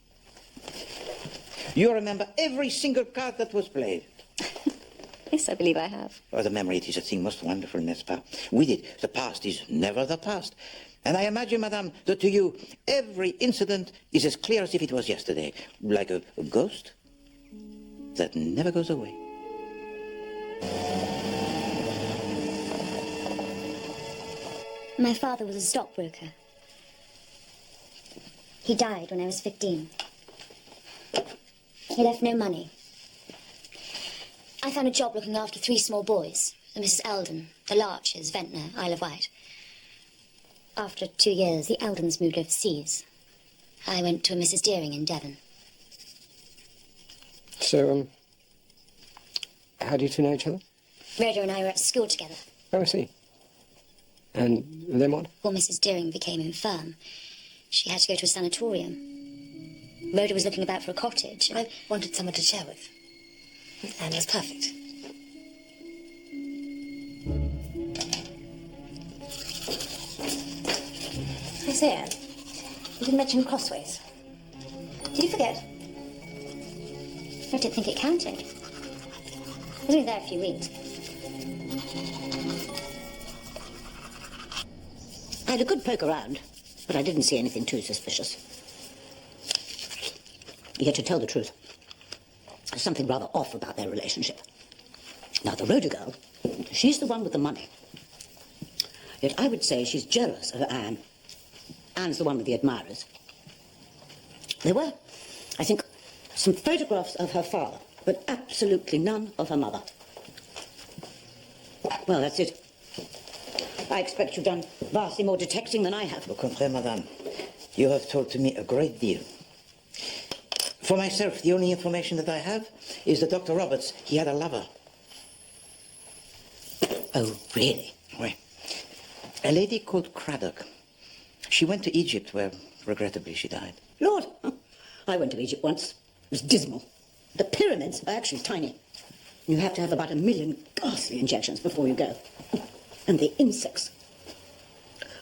B: You remember every single card that was played.
F: Yes, I believe I have.
B: Oh, the memory, it is a thing most wonderful, n'est-ce pas? With it, the past is never the past. And I imagine, madame, that to you, every incident is as clear as if it was yesterday, like a ghost that never goes away.
E: My father was a stockbroker. He died when I was 15. He left no money. I found a job looking after 3 small boys, the Mrs. Eldon, the Larchers, Ventnor, Isle of Wight. After 2 years, the Eldons moved overseas. I went to a Mrs. Deering in Devon.
J: So, how do you 2 know each other?
E: Rhoda and I were at school together.
J: Oh, I see. And then what?
E: Well, Mrs. Deering became infirm. She had to go to a sanatorium. Rhoda was looking about for a cottage.
A: I wanted someone to share with. Anne was perfect. I say, Anne, you didn't mention Crossways. Did you forget?
E: I didn't think it counted. I was only there a few weeks.
A: I had a good poke around, but I didn't see anything too suspicious. Yet, to tell the truth, there's something rather off about their relationship. Now, the Rhoda girl, she's the one with the money. Yet I would say she's jealous of Anne. Anne's the one with the admirers. There were, I think, some photographs of her father, but absolutely none of her mother. Well, that's it. I expect you've done vastly more detecting than I have.
B: Au contraire, madame. You have told to me a great deal. For myself, the only information that I have is that Dr. Roberts, he had a lover.
A: Oh, really?
B: Oui. A lady called Craddock. She went to Egypt, where, regrettably, she died.
A: Lord, I went to Egypt once. It was dismal. The pyramids are actually tiny. You have to have about 1 million ghastly injections before you go. And the insects.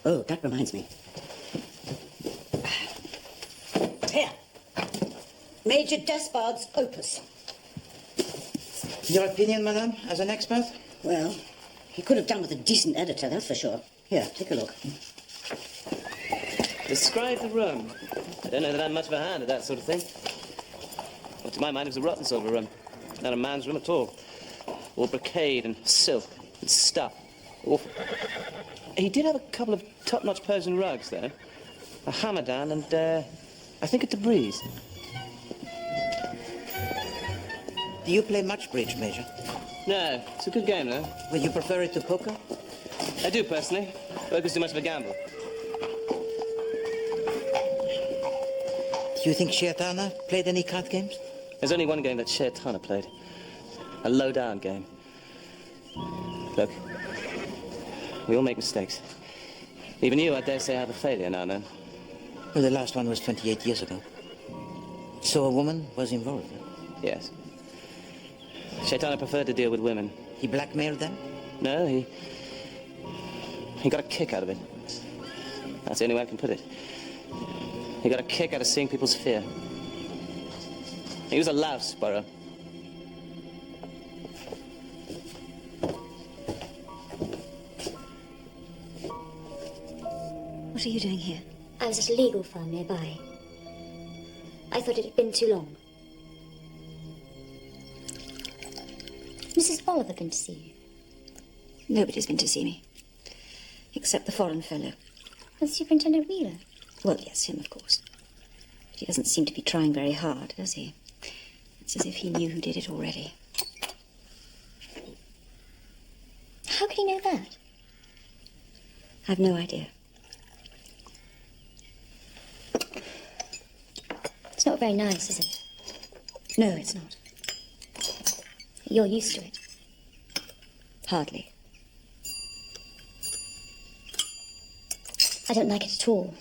A: Oh, that reminds me. Here. Major Despard's opus.
B: Your opinion, madame, as an expert?
A: Well, he could have done with a decent editor, that's for sure. Here, take a look.
I: Describe the room. I don't know that I'm much of a hand at that sort of thing. Well, to my mind, it was a rotten sort of a room. Not a man's room at all. All brocade and silk and stuff. Awful. He did have a couple of top-notch Persian rugs, though. A hamadan and, I think a tabriz.
B: Do you play much bridge, Major?
I: No, it's a good game, though.
B: Would you prefer it to poker?
I: I do, personally. Poker's too much of a gamble.
B: Do you think Shaitana played any card games?
I: There's only one game that Shaitana played. A low-down game. Look, we all make mistakes. Even you, I dare say, have a failure now and then.
B: Well, the last one was 28 years ago. So a woman was involved?
I: Yes. Shaitana preferred to deal with women.
B: He blackmailed them?
I: No, he got a kick out of it. That's the only way I can put it. He got a kick out of seeing people's fear. He was a louse, Poirot.
F: What are you doing here?
E: I was at a legal firm nearby. I thought it had been too long. Mrs. Oliver been to see you?
F: Nobody's been to see me. Except the foreign fellow.
E: And Superintendent Wheeler?
F: Well, yes, him, of course. But he doesn't seem to be trying very hard, does he? It's as if he knew who did it already.
E: How can he know that?
F: I've no idea.
E: It's not very nice, is it?
F: No, it's not.
E: You're used to it.
F: Hardly.
E: I don't like it at all.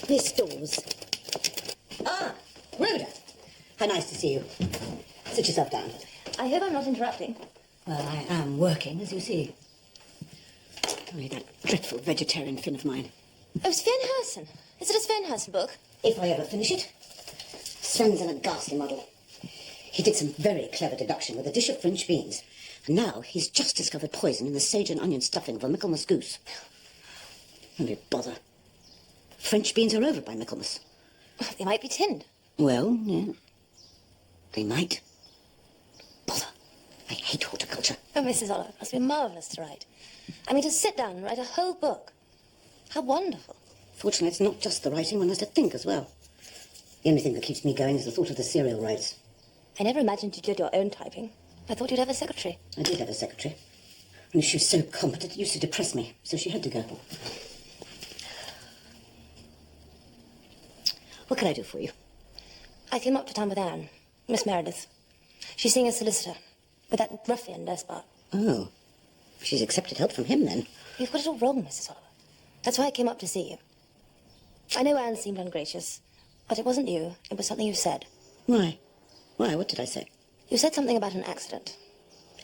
A: Miss Dawes. Ah, Rhoda. How nice to see you. Sit yourself down.
F: I hope I'm not interrupting.
A: Well, I am working, as you see. Only that dreadful vegetarian fin of mine.
F: Oh, Sven Hersen. Is it a Sven Hersen book?
A: If I ever finish it. Sven's in a ghastly muddle. He did some very clever deduction with a dish of French beans. And now he's just discovered poison in the sage and onion stuffing of a Michaelmas goose. Only bother. French beans are over by Michaelmas.
F: They might be tinned.
A: Well, yeah. They might. Bother. I hate horticulture.
F: Oh, Mrs. Oliver, it must be marvellous to write. I mean, to sit down and write a whole book. How wonderful.
A: Fortunately, it's not just the writing, one has to think as well. The only thing that keeps me going is the thought of the serial rights.
F: I never imagined you did your own typing. I thought you'd have a secretary.
A: I did have a secretary. And she was so competent, it used to depress me, so she had to go. What can I do for you?
F: I came up to town with Anne, Miss Meredith. She's seeing a solicitor with that ruffian, Despard.
A: Oh. She's accepted help from him, then.
F: You've got it all wrong, Mrs. Oliver. That's why I came up to see you. I know Anne seemed ungracious, but it wasn't you. It was something you said.
A: Why? Why? What did I say?
F: You said something about an accident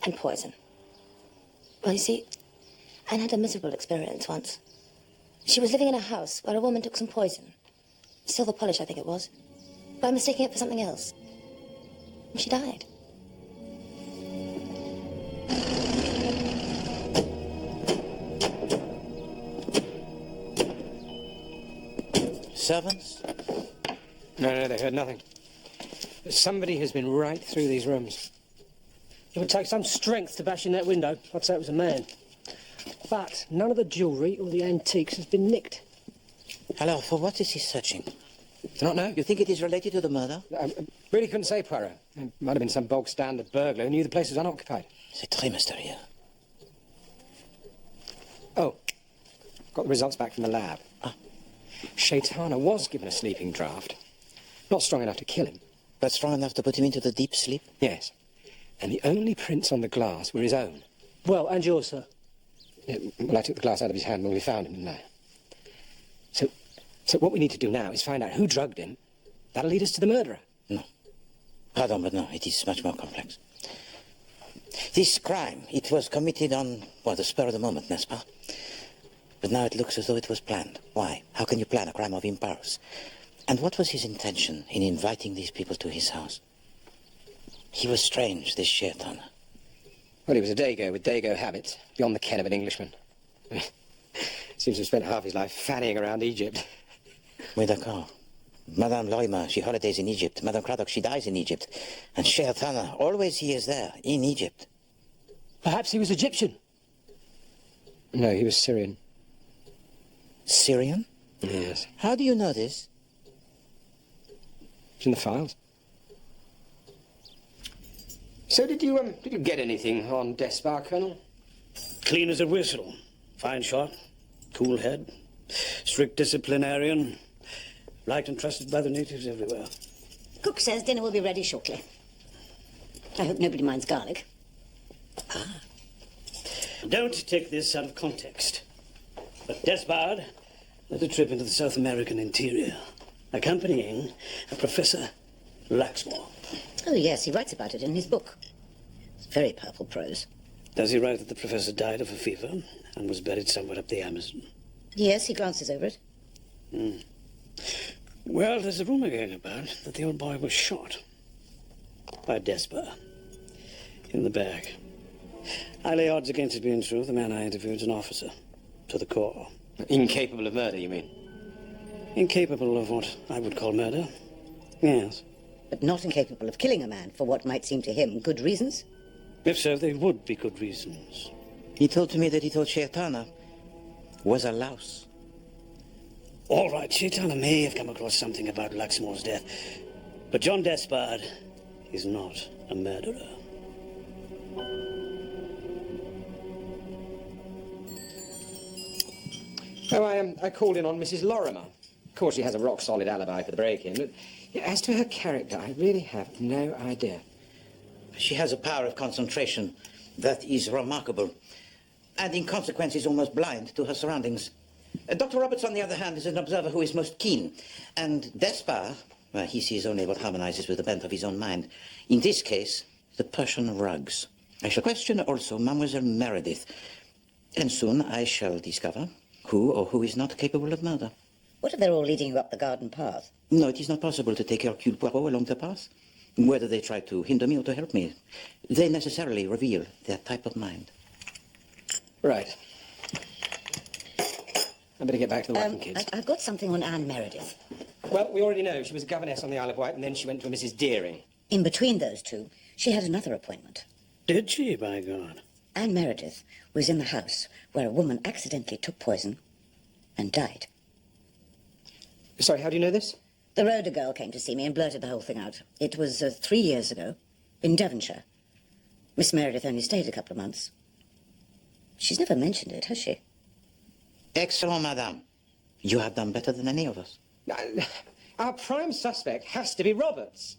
F: and poison. Well, you see, Anne had a miserable experience once. She was living in a house where a woman took some poison. Silver polish, I think it was. By mistaking it for something else. And she died.
B: Servants?
K: No, they heard nothing. But somebody has been right through these rooms. It would take some strength to bash in that window. I'd say it was a man. But none of the jewellery or the antiques has been nicked.
B: Hello, for what is he searching?
K: Do not know.
B: You think it is related to the murder?
K: I really couldn't say, Poirot. It might have been some bog standard burglar who knew the place was unoccupied.
B: C'est très mystérieux.
K: Oh, got the results back from the lab. Shaitana was given a sleeping draught. Not strong enough to kill him.
B: But strong enough to put him into the deep sleep?
K: Yes. And the only prints on the glass were his own.
D: Well, and yours, sir?
K: Yeah, well, I took the glass out of his hand when we found him, didn't I? So what we need to do now is find out who drugged him. That'll lead us to the murderer.
B: No. Pardon, but no, it is much more complex. This crime, it was committed on, well, the spur of the moment, n'est-ce pas? But now it looks as though it was planned. Why? How can you plan a crime of impulse? And what was his intention in inviting these people to his house? He was strange, this Shaitana.
K: Well, he was a Dago with Dago habits, beyond the ken of an Englishman. Seems to have spent half his life fannying around Egypt.
B: Oui, d'accord. Madame Loima, she holidays in Egypt. Madame Craddock, she dies in Egypt. And Shaitana, always he is there, in Egypt.
D: Perhaps he was Egyptian.
K: No, he was Syrian.
B: Syrian?
K: Yes.
B: How do you know this?
K: It's in the files. So did you get anything on Despard, Colonel?
D: Clean as a whistle. Fine shot. Cool head. Strict disciplinarian. Liked and trusted by the natives everywhere.
A: Cook says dinner will be ready shortly. I hope nobody minds garlic.
D: Don't take this out of context. But Despard led a trip into the South American interior, accompanying a Professor Laxmore.
A: Oh, yes, he writes about it in his book. It's very powerful prose.
D: Does he write that the professor died of a fever and was buried somewhere up the Amazon?
A: Yes, he glances over it.
D: Well, there's a rumour going about that the old boy was shot by a despot in the back. I lay odds against it being true. The man I interviewed is an officer to the core.
C: Incapable of murder, you mean?
D: Incapable of what I would call murder, yes.
A: But not incapable of killing a man for what might seem to him good reasons?
D: If so, they would be good reasons.
B: He told me that he thought Shaitana was a louse.
D: All right, Shaitana may have come across something about Luxmore's death, but John Despard is not a murderer.
J: Oh, I called in on Mrs. Lorimer. Of course, she has a rock-solid alibi for the break-in, but as to her character, I really have no idea.
B: She has a power of concentration that is remarkable, and in consequence is almost blind to her surroundings. Dr. Roberts, on the other hand, is an observer who is most keen, and Despard, well, he sees only what harmonizes with the bent of his own mind. In this case, the Persian rugs. I shall question also Mademoiselle Meredith, and soon I shall discover who or who is not capable of murder.
A: What if they're all leading you up the garden path?
B: No, it is not possible to take Hercule Poirot along the path. Whether they try to hinder me or to help me, they necessarily reveal their type of mind.
J: Right. I better get back to the working kids.
A: I've got something on Anne Meredith.
J: Well, we already know she was a governess on the Isle of Wight, and then she went to a Mrs. Deering.
A: In between those two, she had another appointment.
D: Did she, by God?
A: Anne Meredith was in the house where a woman accidentally took poison and died.
J: Sorry, how do you know this?
A: The Rhoda girl came to see me and blurted the whole thing out. It was 3 years ago, in Devonshire. Miss Meredith only stayed a couple of months. She's never mentioned it, has she?
B: Excellent, madame. You have done better than any of us.
J: Our prime suspect has to be Roberts.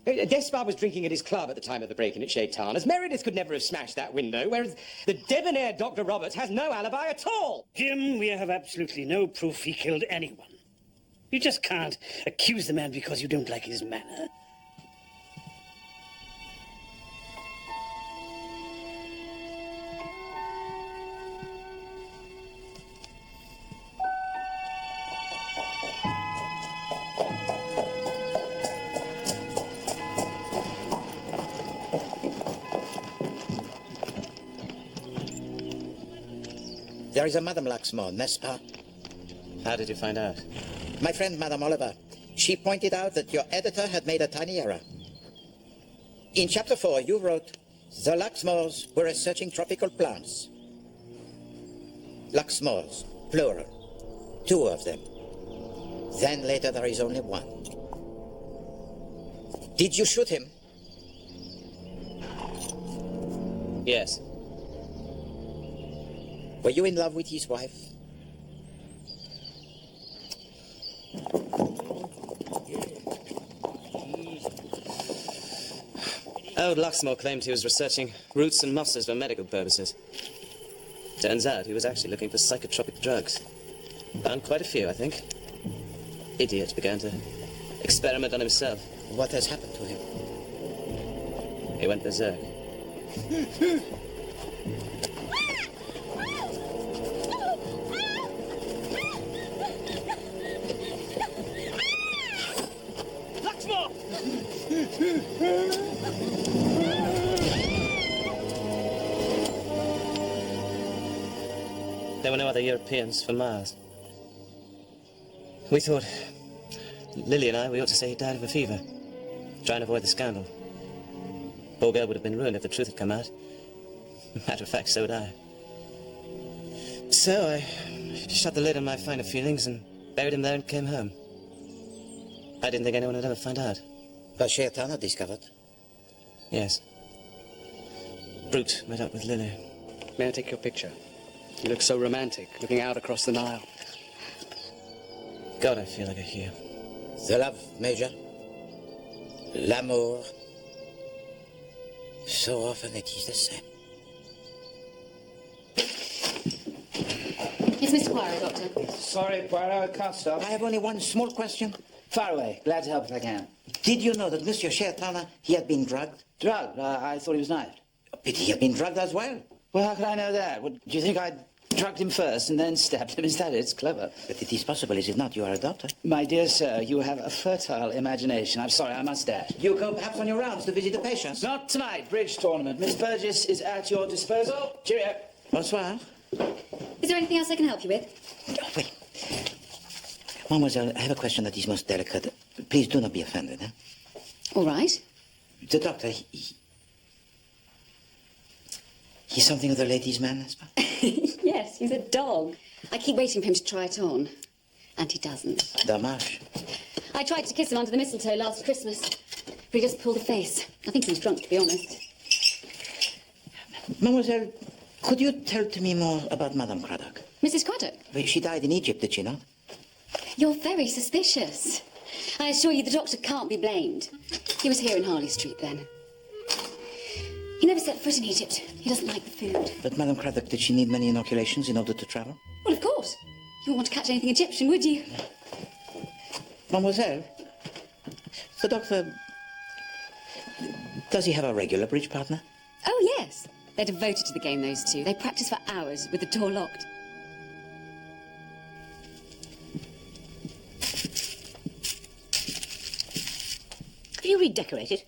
J: Despard was drinking at his club at the time of the break-in at Shaitana's. Meredith could never have smashed that window, whereas the debonair Dr. Roberts has no alibi at all.
D: Jim, we have absolutely no proof he killed anyone. You just can't accuse the man because you don't like his manner.
B: There is a Madame Luxmore, n'est-ce pas?
C: How did you find out?
B: My friend, Madame Oliver. She pointed out that your editor had made a tiny error. In chapter 4, you wrote, the Luxmores were researching tropical plants. Luxmores, plural. 2 of them. Then later there is only 1. Did you shoot him?
C: Yes.
B: Were you in love with his wife?
C: Old Luxmore claimed he was researching roots and mosses for medical purposes. Turns out he was actually looking for psychotropic drugs. Found quite a few, I think. Idiot began to experiment on himself.
B: What has happened to him?
C: He went berserk.
D: Luxmore!
C: There were no other Europeans for miles. We thought, Lily and I, we ought to say he died of a fever. Try and avoid the scandal. Poor girl would have been ruined if the truth had come out. Matter of fact, so would I. So I shut the lid on my finer feelings and buried him there and came home. I didn't think anyone would ever find out.
B: Was Shaitana discovered?
C: Yes. Brute met up with Lily.
D: May I take your picture? You look so romantic, looking out across the Nile.
C: God, I feel like a hero.
B: The love, Major. L'amour. So often it is the same.
F: It's Mr. Poirot, Doctor.
G: Sorry, Poirot, I can't stop.
B: I have only one small question.
G: Far away. Glad to help if I can.
B: Did you know that Monsieur Shaitana, he had been drugged?
G: Drugged? I thought he was knifed.
B: But he had been drugged as well.
G: Well, how could I know that? Do you think I'd drugged him first and then stabbed him. Is that it? It's clever.
B: But it is possible, is it not? You are a doctor.
G: My dear sir, you have a fertile imagination. I'm sorry, I must add.
B: You go perhaps on your rounds to visit the patients?
G: Not tonight, bridge tournament. Miss Burgess is at your disposal. Cheerio.
B: Bonsoir.
F: Is there anything else I can help you with?
B: Oh, wait. Mademoiselle, I have a question that is most delicate. Please do not be offended, eh?
F: All right.
B: The doctor, he's something of the ladies' man, I suppose?
F: Yes, he's a dog. I keep waiting for him to try it on. And he doesn't.
B: Dommage.
F: I tried to kiss him under the mistletoe last Christmas, but he just pulled a face. I think he was drunk, to be honest.
B: Mademoiselle, could you tell to me more about Madame Craddock?
F: Mrs. Craddock?
B: Well, she died in Egypt, did she not?
F: You're very suspicious. I assure you the doctor can't be blamed. He was here in Harley Street then. He never set foot in Egypt. He doesn't like the food.
B: But Madame Craddock, did she need many inoculations in order to travel?
F: Well, of course. You wouldn't want to catch anything Egyptian, would you?
B: Mademoiselle, the doctor, does he have a regular bridge partner?
F: Oh, yes. They're devoted to the game, those two. They practice for hours with the door locked.
A: Have you redecorated?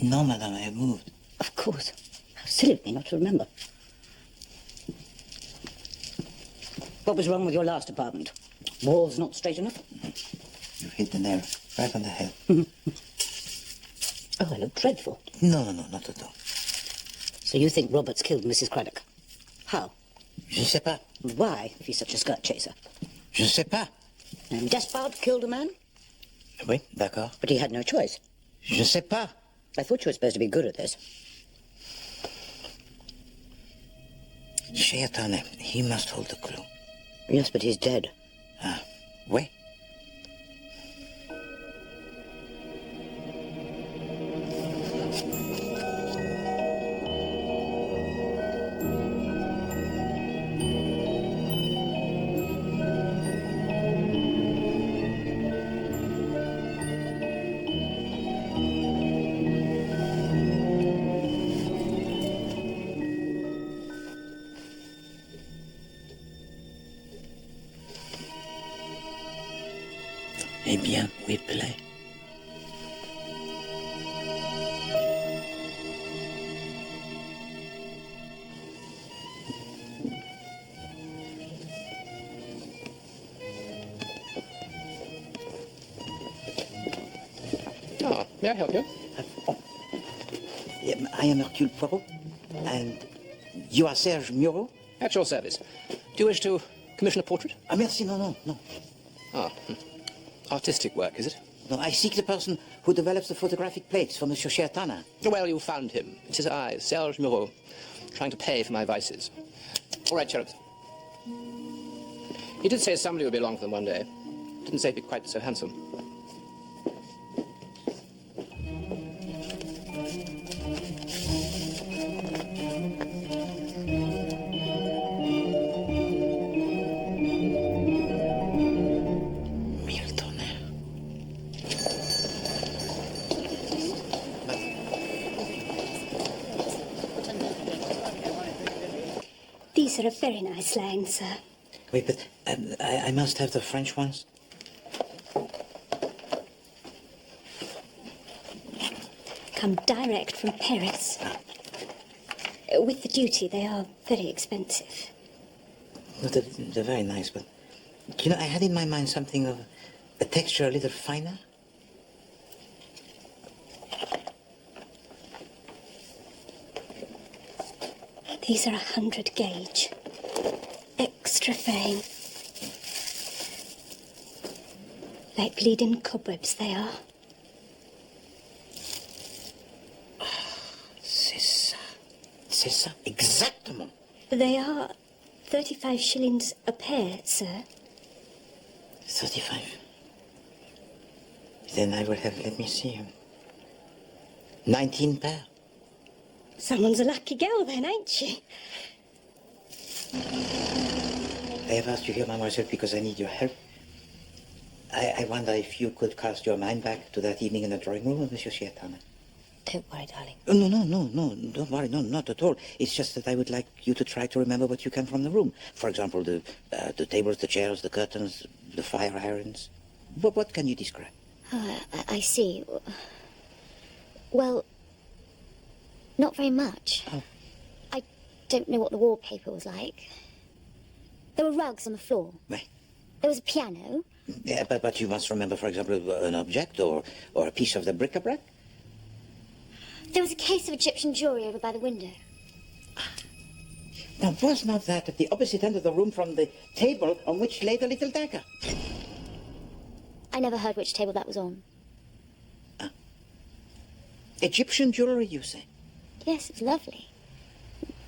B: No, madame, I have moved.
A: Of course. How silly of me not to remember. What was wrong with your last apartment? Walls not straight enough?
B: You hit the nail right on the head.
A: Oh, I look dreadful.
B: No, not at all.
A: So you think Roberts killed Mrs. Craddock? How?
B: Je ne sais pas.
A: Why, if he's such a skirt chaser?
B: Je ne sais pas.
A: And Despard killed a man?
B: Oui, d'accord.
A: But he had no choice.
B: Je ne sais pas.
A: I thought you were supposed to be good at this.
B: Shayatane, he must hold the clue.
A: Yes, but he's dead.
B: Ah, oui. Eh bien, we play.
C: Ah, may I help you?
B: I am Hercule Poirot, and you are Serge Mureau?
C: At your service. Do you wish to commission a portrait?
B: Ah, merci, no.
C: Ah, artistic work, is it?
B: No, I seek the person who develops the photographic plates for Monsieur Shayatana.
C: Well, you found him. It's his eyes, Serge Mureau, trying to pay for my vices. All right, cherubs. He did say somebody would be along for them one day. Didn't say he'd be quite so handsome.
E: These are a very nice line, sir.
B: Wait, but I must have the French ones.
E: Come direct from Paris. With the duty, they are very expensive.
B: No, they're very nice, but... You know, I had in my mind something of a texture a little finer.
E: These are 100 gauge. Extra fine. Like bleeding cobwebs, they are.
B: C'est ça, exactement.
E: They are 35 shillings a pair, sir.
B: 35. Then I will have, let me see, 19 pair.
E: Someone's a lucky girl then, ain't she?
B: I have asked you here, mademoiselle, because I need your help. I wonder if you could cast your mind back to that evening in the drawing room of Monsieur Shayatana.
L: Don't worry, darling.
B: No, don't worry, no, not at all. It's just that I would like you to try to remember what you can from the room. For example, the tables, the chairs, the curtains, the fire irons. What can you describe?
E: Oh, I see. Well, not very much.
B: Oh.
E: I don't know what the wallpaper was like. There were rugs on the floor.
B: Right.
E: There was a piano.
B: Yeah, but you must remember, for example, an object or a piece of the bric-a-brac.
E: There was a case of Egyptian jewelry over by the window.
B: Now, was not that at the opposite end of the room from the table on which lay the little dagger?
E: I never heard which table that was on.
B: Egyptian jewelry, you say?
E: Yes, it's lovely.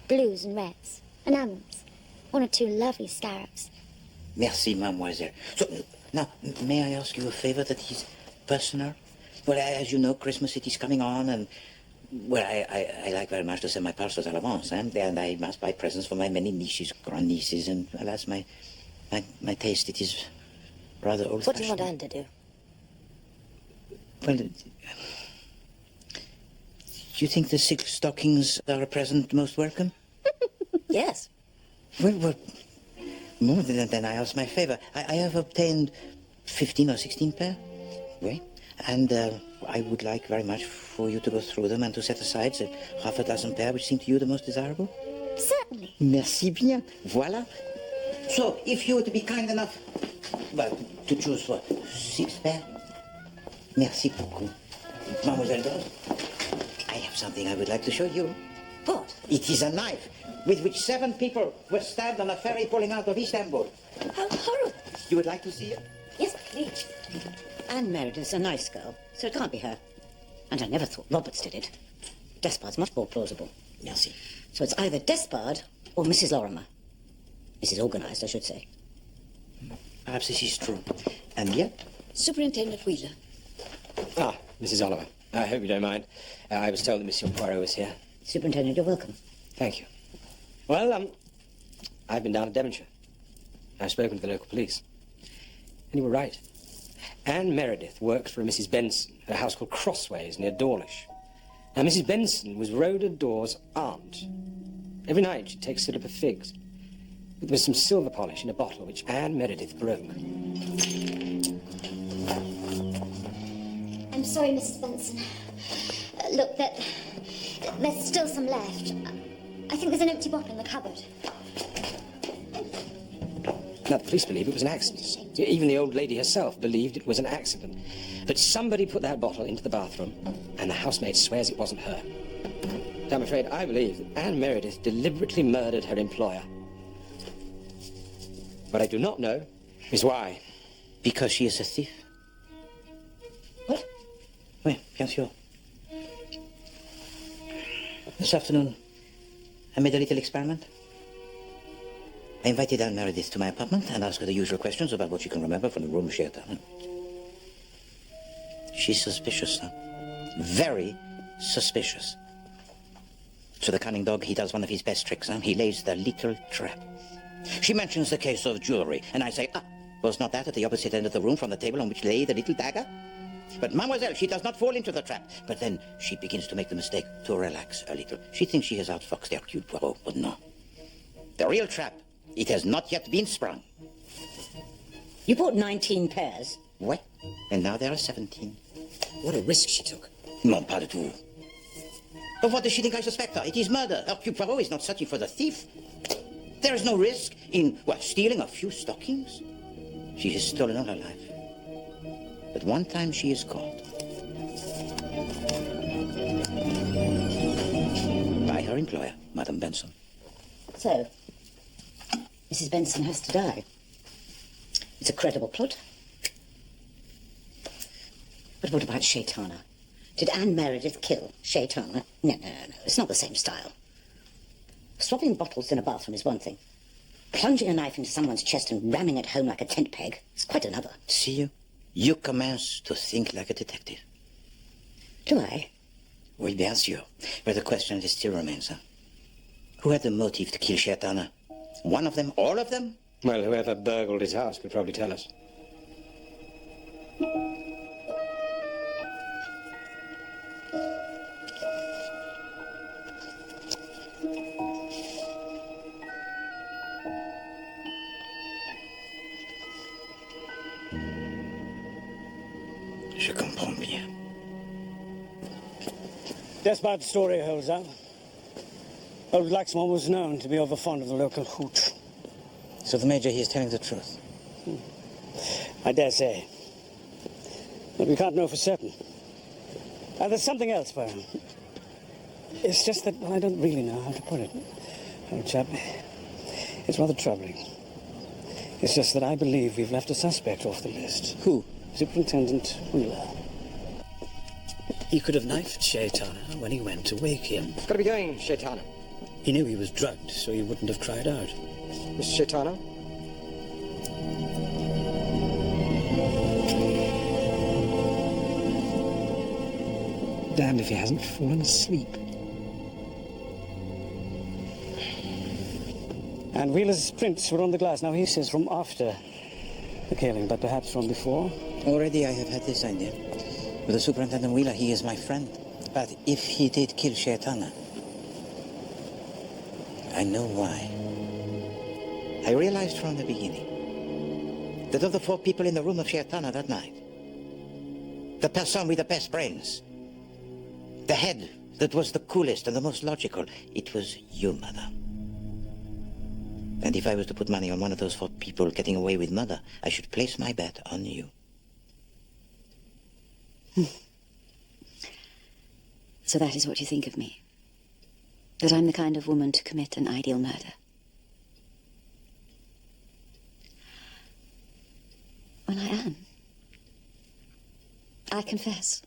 E: Blues and reds. Enamels. One or two lovely scarabs.
B: Merci, mademoiselle. So, now, may I ask you a favor that is personal? Well, as you know, Christmas, it is coming on, and, well, I like very much to send my parcels à l'avance, and I must buy presents for my many nieces, grandnieces, and, alas, my taste, it is rather old-fashioned.
L: What do you want Anne to do?
B: Well, do you think the 6 stockings are a present most welcome?
L: Yes.
B: Well, more than I ask my favor. I have obtained 15 or 16 pair. Oui. And I would like very much for you to go through them and to set aside the half a dozen pair which seem to you the most desirable.
E: Certainly.
B: Merci bien. Voilà. So, if you were to be kind enough, well, to choose what, 6 pair? Merci beaucoup. Mademoiselle Dawes, I have something I would like to show you.
A: What?
B: It is a knife with which 7 people were stabbed on a ferry pulling out of Istanbul.
A: How horrible.
B: You would like to see it?
A: Yes, please. Anne Meredith's a nice girl, so it can't be her. And I never thought Roberts did it. Despard's much more plausible.
B: Merci.
A: So it's either Despard or Mrs. Lorimer. Mrs. Organised, I should say.
B: Perhaps this is true. And yet?
F: Superintendent Wheeler.
J: Ah, Mrs. Oliver. I hope you don't mind. I was told that Monsieur Poirot was here.
A: Superintendent, you're welcome.
J: Thank you. Well, I've been down to Devonshire. I've spoken to the local police. And you were right. Anne Meredith worked for a Mrs. Benson at a house called Crossways near Dawlish. Now, Mrs. Benson was Rhoda Dawes' aunt. Every night she'd take a slip of figs. There was some silver polish in a bottle which Anne Meredith broke.
E: I'm sorry, Mrs. Benson. Look, there's still some left. I think there's an empty bottle in the cupboard.
J: Now, the police believe it was an accident. Even the old lady herself believed it was an accident. But somebody put that bottle into the bathroom, and the housemaid swears it wasn't her. So I'm afraid I believe that Anne Meredith deliberately murdered her employer. What I do not know is why.
B: Because she is a thief.
A: What?
B: Oui, bien sûr. This afternoon, I made a little experiment. I invited Anne Meredith to my apartment and asked her the usual questions about what she can remember from the room she had done. She's suspicious, huh? Very suspicious. So the cunning dog, he does one of his best tricks, huh? He lays the little trap. She mentions the case of jewelry, and I say, was not that at the opposite end of the room from the table on which lay the little dagger? But mademoiselle, she does not fall into the trap. But then she begins to make the mistake to relax a little. She thinks she has outfoxed Hercule Poirot, but no. The real trap, it has not yet been sprung.
A: You bought 19 pairs.
B: What? And now there are 17.
J: What a risk she took.
B: Non, pas du tout. But what does she think I suspect her? It is murder. Hercule Poirot is not searching for the thief. There is no risk in, stealing a few stockings. She has stolen all her life. But one time she is caught. By her employer, Madame Benson.
A: So, Mrs. Benson has to die. It's a credible plot. But what about Shaitana? Did Anne Meredith kill Shaitana? No. It's not the same style. Swapping bottles in a bathroom is one thing. Plunging a knife into someone's chest and ramming it home like a tent peg is quite another.
B: See you? You commence to think like a detective.
A: Do I?
B: Oui, bien sûr. But the question still remains, huh? Who had the motive to kill Shaitana? One of them? All of them?
J: Well, whoever burgled his house could probably tell us.
B: comprends bien.
D: Despot's story holds up. Old Laxmore was known to be overfond of the local hooch.
B: So the Major, he is telling the truth.
D: I dare say. But we can't know for certain. And there's something else, Poirot. It's just that, well, I don't really know how to put it. Old chap, it's rather troubling. It's just that I believe we've left a suspect off the list.
B: Who?
D: Superintendent Wheeler. He could have knifed Shaitana when he went to wake him.
J: Gotta be going, Shaitana.
D: He knew he was drugged, so he wouldn't have cried out.
J: Mr. Shaitana?
D: Damned if he hasn't fallen asleep. And Wheeler's prints were on the glass. Now, he says from after the killing, but perhaps from before.
B: Already I have had this idea. With the Superintendent Wheeler, he is my friend. But if he did kill Shaitana, I know why. I realized from the beginning that of the 4 people in the room of Shaitana that night, the person with the best brains, the head that was the coolest and the most logical, it was you, madame. And if I was to put money on one of those 4 people getting away with murder, I should place my bet on you.
F: So that is what you think of me? That I'm the kind of woman to commit an ideal murder? When I am. I confess.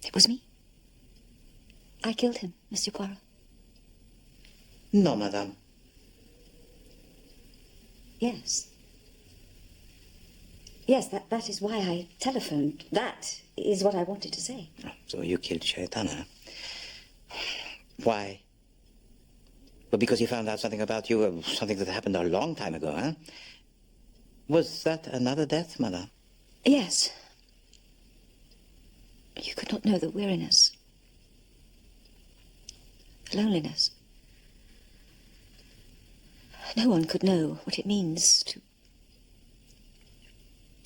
F: It was me. I killed him, Monsieur Poirot.
B: No, madame.
F: Yes. Yes, that is why I telephoned. That is what I wanted to say.
B: So you killed Shaitana. Why? Well, because he found out something about you, something that happened a long time ago, huh? Was that another death, madame?
F: Yes. You could not know the weariness, the loneliness. No one could know what it means to...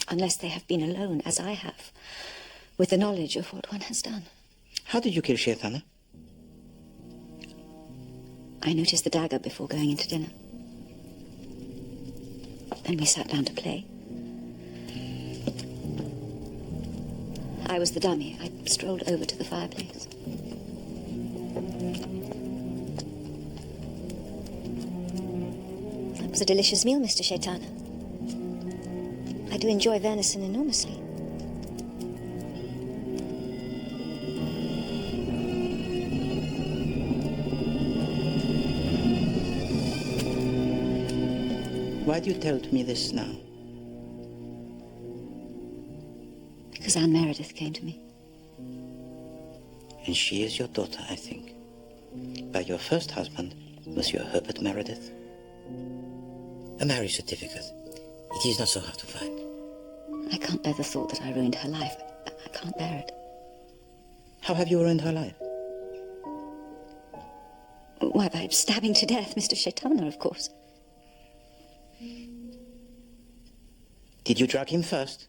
F: unless they have been alone, as I have, with the knowledge of what one has done.
B: How did you kill Shaitana?
F: I noticed the dagger before going into dinner. Then we sat down to play. I was the dummy. I strolled over to the fireplace.
E: That was a delicious meal, Mr. Shaitana. I do enjoy venison enormously.
B: Why do you tell me this now?
F: Because Anne Meredith came to me.
B: And she is your daughter, I think. By your first husband, Monsieur Herbert Meredith. A marriage certificate. It is not so hard to find.
F: I can't bear the thought that I ruined her life. I can't bear it.
B: How have you ruined her life?
F: Why, by stabbing to death Mr. Shaitana, of course.
B: Did you drug him first?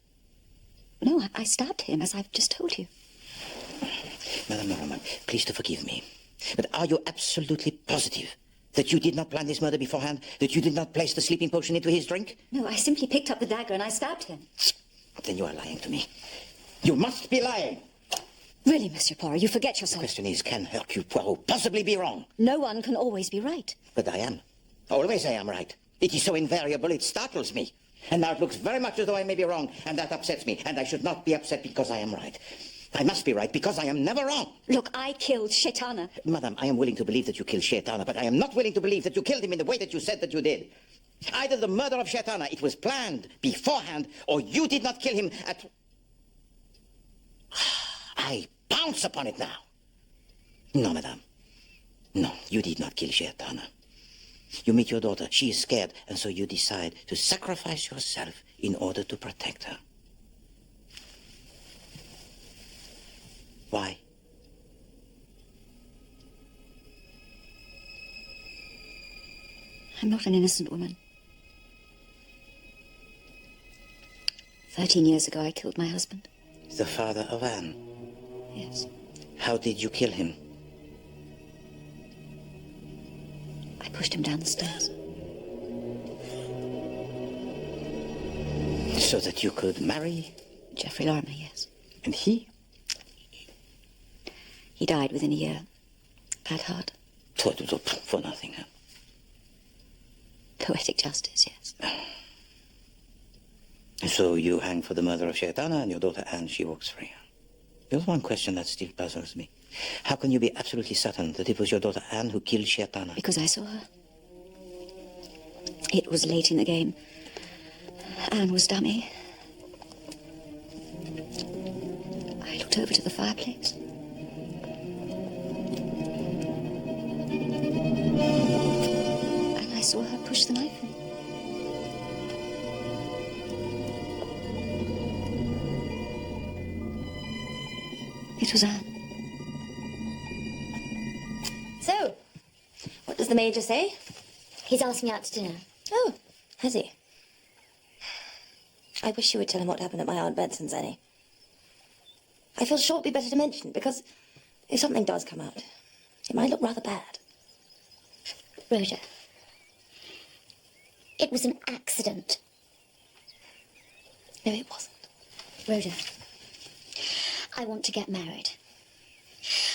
F: No, I stabbed him, as I've just told you.
B: Madame Roman, please to forgive me. But are you absolutely positive that you did not plan this murder beforehand? That you did not place the sleeping potion into his drink?
F: No, I simply picked up the dagger and I stabbed him.
B: Then you are lying to me. You must be lying.
F: Really, Monsieur Poirot, you forget yourself.
B: The question is, can Hercule Poirot possibly be wrong?
F: No one can always be right.
B: But I am. Always I am right. It is so invariable, it startles me. And now it looks very much as though I may be wrong, and that upsets me. And I should not be upset because I am right. I must be right because I am never wrong.
F: Look, I killed Shaitana.
B: Madame, I am willing to believe that you killed Shaitana, but I am not willing to believe that you killed him in the way that you said that you did. Either the murder of Shaitana, it was planned beforehand, or you did not kill him at... I pounce upon it now. No, madame. No, you did not kill Shaitana. You meet your daughter. She is scared, and so you decide to sacrifice yourself in order to protect her. Why?
F: I'm not an innocent woman. 13 years ago, I killed my husband.
B: The father of Anne.
F: Yes.
B: How did you kill him?
F: I pushed him down the stairs.
B: So that you could marry?
F: Geoffrey Lorimer, yes.
B: And he?
F: He died within a year. Bad heart.
B: For nothing, huh?
F: Poetic justice, yes.
B: So you hang for the murder of Shaitana and your daughter Anne, she walks free. There's one question that still puzzles me. How can you be absolutely certain that it was your daughter Anne who killed Shaitana?
F: Because I saw her. It was late in the game. Anne was dummy. I looked over to the fireplace. And I saw her push the knife in. It was Anne.
L: So, what does the Major say?
E: He's asking me out to dinner.
L: Oh, has he? I wish you would tell him what happened at my Aunt Benson's, Annie. I feel sure it'd be better to mention, because if something does come out, it might look rather bad.
E: Rhoda, it was an accident.
L: No, it wasn't.
E: Rhoda, I want to get married.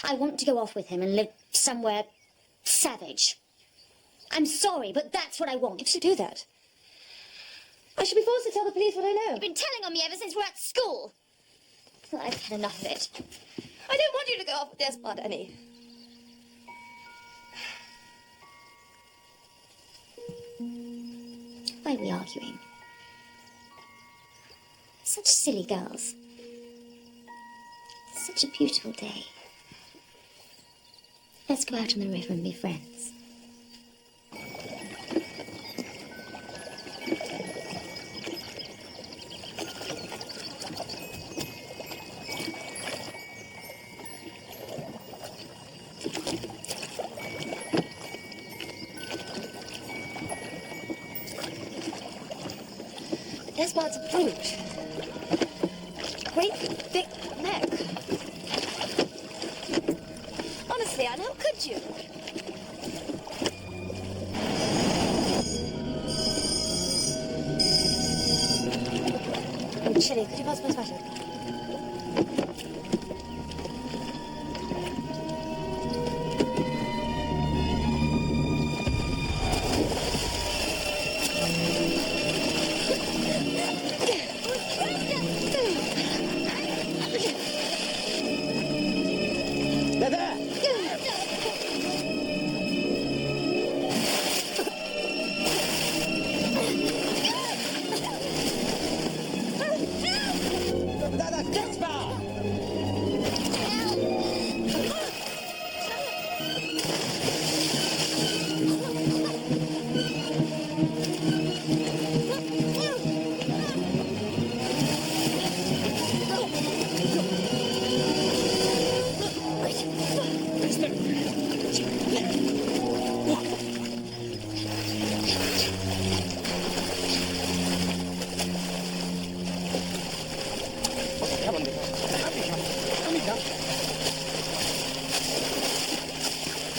E: I want to go off with him and live somewhere savage. I'm sorry, but that's what I want.
L: If you do that, I should be forced to tell the police what I know.
E: You've been telling on me ever since we're at school. Well, I've had enough of it.
L: I don't want you to go off with Despard, Annie.
E: Why are we arguing? Such silly girls. Such a beautiful day. Let's go out on the river and be friends.
L: Despard's a brute. Great big neck. Honestly, Anne, how could you? I'm chilly. Could you pass my sweater?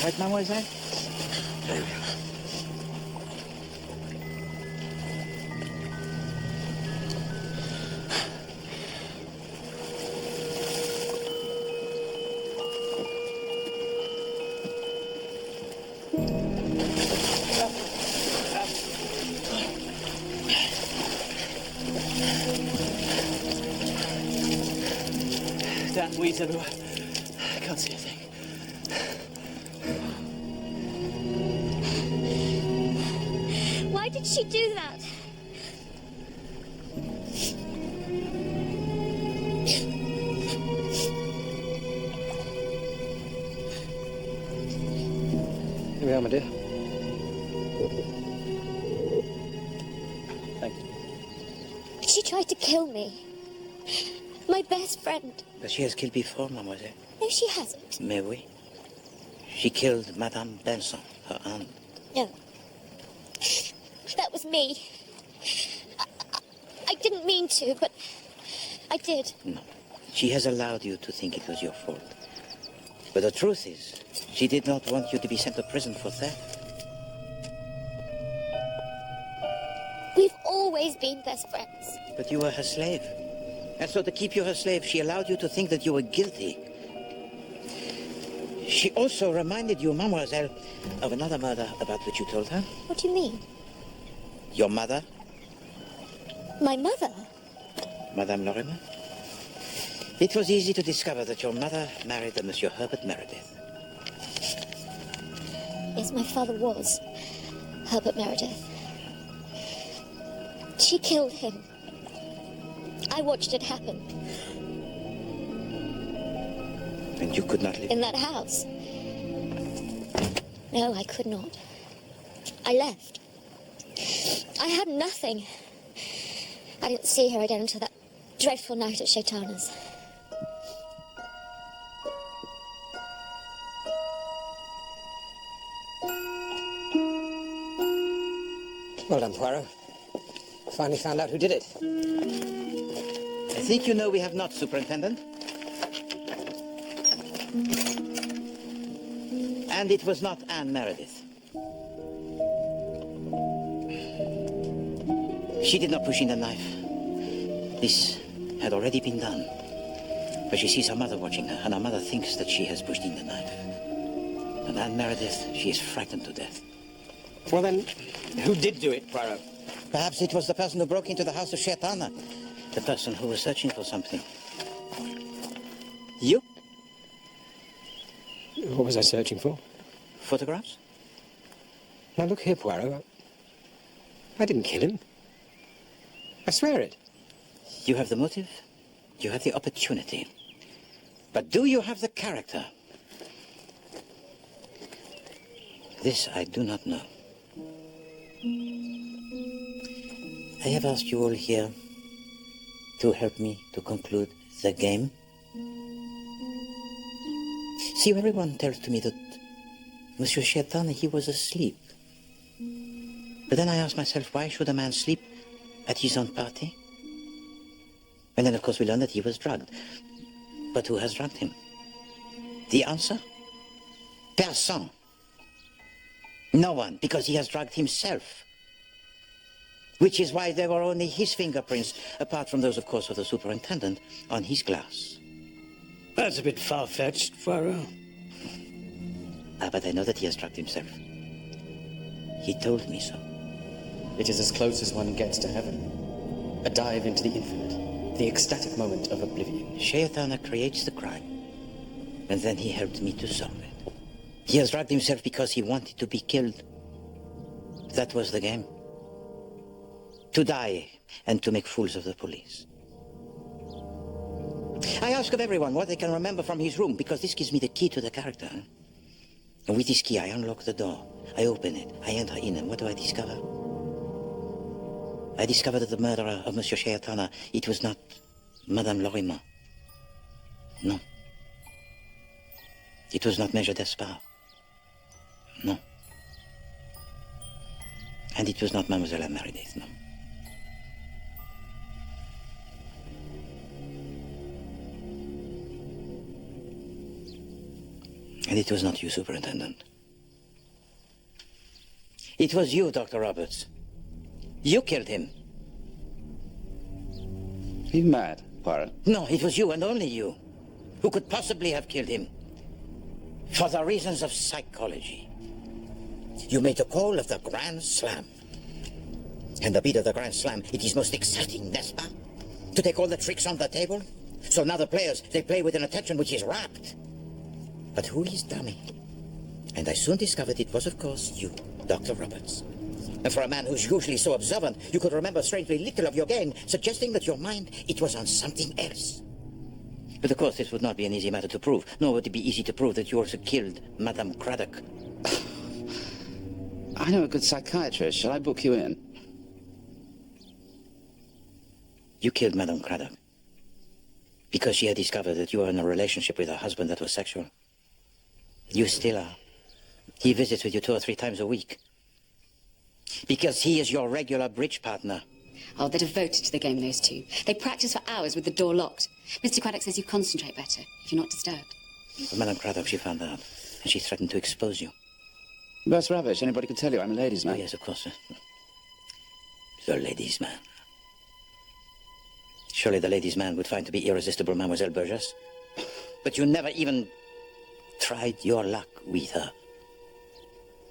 B: Right, mademoiselle?
I: Damn weeds everywhere. I can't see a thing.
E: Why did she do that?
K: Here we are, my dear.
I: Thank you.
E: She tried to kill me. My best friend.
B: But she has killed before, mademoiselle.
E: No, she hasn't.
B: Mais oui. She killed Madame Benson, her aunt.
E: No. That was me. I didn't mean to, but I did.
B: No. She has allowed you to think it was your fault. But the truth is, she did not want you to be sent to prison for theft.
E: We've always been best friends.
B: But you were her slave. And so to keep you her slave, she allowed you to think that you were guilty. She also reminded you, mademoiselle, of another murder about which you told her.
E: What do you mean?
B: Your mother,
E: My mother?
B: Madame Lorimer. It was easy to discover that your mother married a Monsieur Herbert Meredith.
E: Yes, my father was Herbert Meredith. She killed him. I watched it happen.
B: And you could not live?
E: In that house. No, I could not. I left. I had nothing. I didn't see her again until that dreadful night at Shaitana's.
J: Well done, Poirot. Finally found out who did it.
B: I think you know we have not, Superintendent. And it was not Anne Meredith. She did not push in the knife. This had already been done. But she sees her mother watching her, and her mother thinks that she has pushed in the knife. And Anne Meredith, she is frightened to death.
J: Well then, who did do it, Poirot?
B: Perhaps it was the person who broke into the house of Shaitana. The person who was searching for something. You?
J: What was I searching for?
B: Photographs?
J: Now look here, Poirot. I didn't kill him. I swear it.
B: You have the motive. You have the opportunity. But do you have the character? This I do not know. I have asked you all here to help me to conclude the game. See, everyone tells to me that Monsieur Shaitana, he was asleep. But then I ask myself, why should a man sleep at his own party? And then, of course, we learn that he was drugged. But who has drugged him? The answer? Personne. No one, because he has drugged himself. Which is why there were only his fingerprints, apart from those, of course, of the superintendent, on his glass.
D: That's a bit far-fetched, Poirot.
B: Ah, but I know that he has drugged himself. He told me so.
C: It is as close as one gets to heaven. A dive into the infinite. The ecstatic moment of oblivion.
B: Shaitana creates the crime. And then he helped me to solve it. He has drugged himself because he wanted to be killed. That was the game. To die and to make fools of the police. I ask of everyone what they can remember from his room, because this gives me the key to the character. And with this key, I unlock the door. I open it. I enter in, and what do I discover? I discover that the murderer of Monsieur Shaitana, it was not Madame Lorimer. No. It was not Major Despard. No. And it was not Mademoiselle Meredith, no. And it was not you, Superintendent. It was you, Dr. Roberts. You killed him.
G: Are you mad, Poirot?
B: No, it was you and only you who could possibly have killed him. For the reasons of psychology. You made the call of the Grand Slam. And the beat of the Grand Slam, it is most exciting, n'est-ce pas? To take all the tricks on the table. So now the players, they play with an attention which is rapt. But who is dummy? And I soon discovered it was, of course, you, Dr. Roberts. And for a man who's usually so observant, you could remember strangely little of your game, suggesting that your mind, it was on something else. But of course, this would not be an easy matter to prove, nor would it be easy to prove that you also killed Madame Craddock.
G: I know a good psychiatrist. Shall I book you in?
B: You killed Madame Craddock because she had discovered that you were in a relationship with her husband that was sexual. You still are. He visits with you 2 or 3 times a week. Because he is your regular bridge partner.
F: Oh, they're devoted to the game, those two. They practice for hours with the door locked. Mr. Craddock says you concentrate better if you're not disturbed.
B: Well, Madame Craddock, she found out, and she threatened to expose you.
G: That's rubbish. Anybody could tell you I'm a ladies' man.
B: Oh, yes, of course. The ladies' man. Surely the ladies' man would find to be irresistible Mademoiselle Burgess. But you never even tried your luck with her.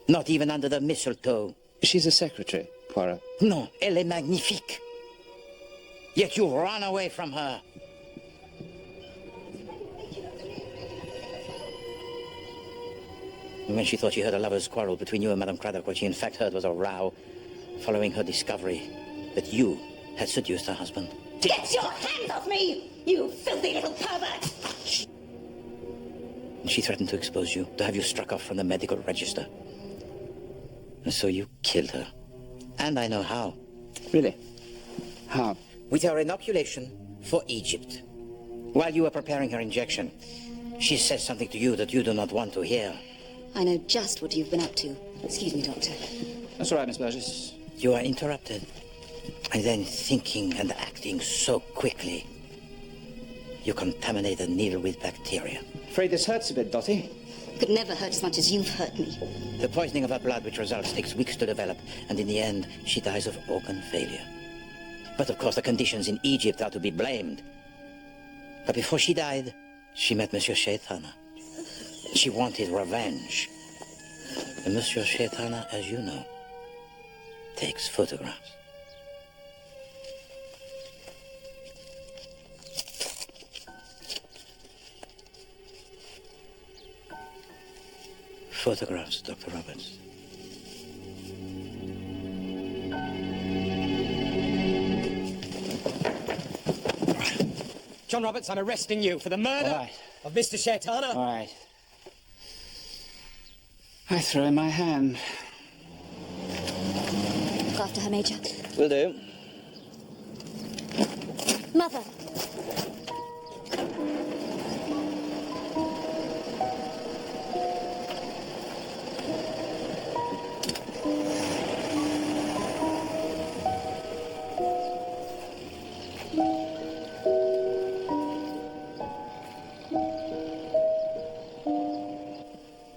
B: Not even under the mistletoe.
G: She's a secretary, Poirot.
B: No, elle est magnifique. Yet you ran away from her. When she thought she heard a lover's quarrel between you and Madame Craddock, what she in fact heard was a row following her discovery that you had seduced her husband.
A: Get your hands off me, you filthy little pervert!
B: And she threatened to expose you, to have you struck off from the medical register. And so you killed her. And I know how.
G: Really? How?
B: With her inoculation for Egypt. While you were preparing her injection, she says something to you that you do not want to hear.
F: I know just what you've been up to. Excuse me, Doctor.
G: That's all right, Miss Burgess.
B: You are interrupted. And then thinking and acting so quickly, you contaminate the needle with bacteria.
J: Afraid this hurts a bit, Dottie.
F: Could never hurt as much as you've hurt me.
B: The poisoning of her blood which results takes weeks to develop, and in the end, she dies of organ failure. But of course, the conditions in Egypt are to be blamed. But before she died, she met Monsieur Shaitana. She wanted revenge. And Monsieur Shaitana, as you know, takes photographs. Photographs, Dr. Roberts.
J: John Roberts, I'm arresting you for the murder of Mr. Shaitana.
G: All right. I throw in my hand.
E: Look after her, Major.
I: Will do.
E: Mother.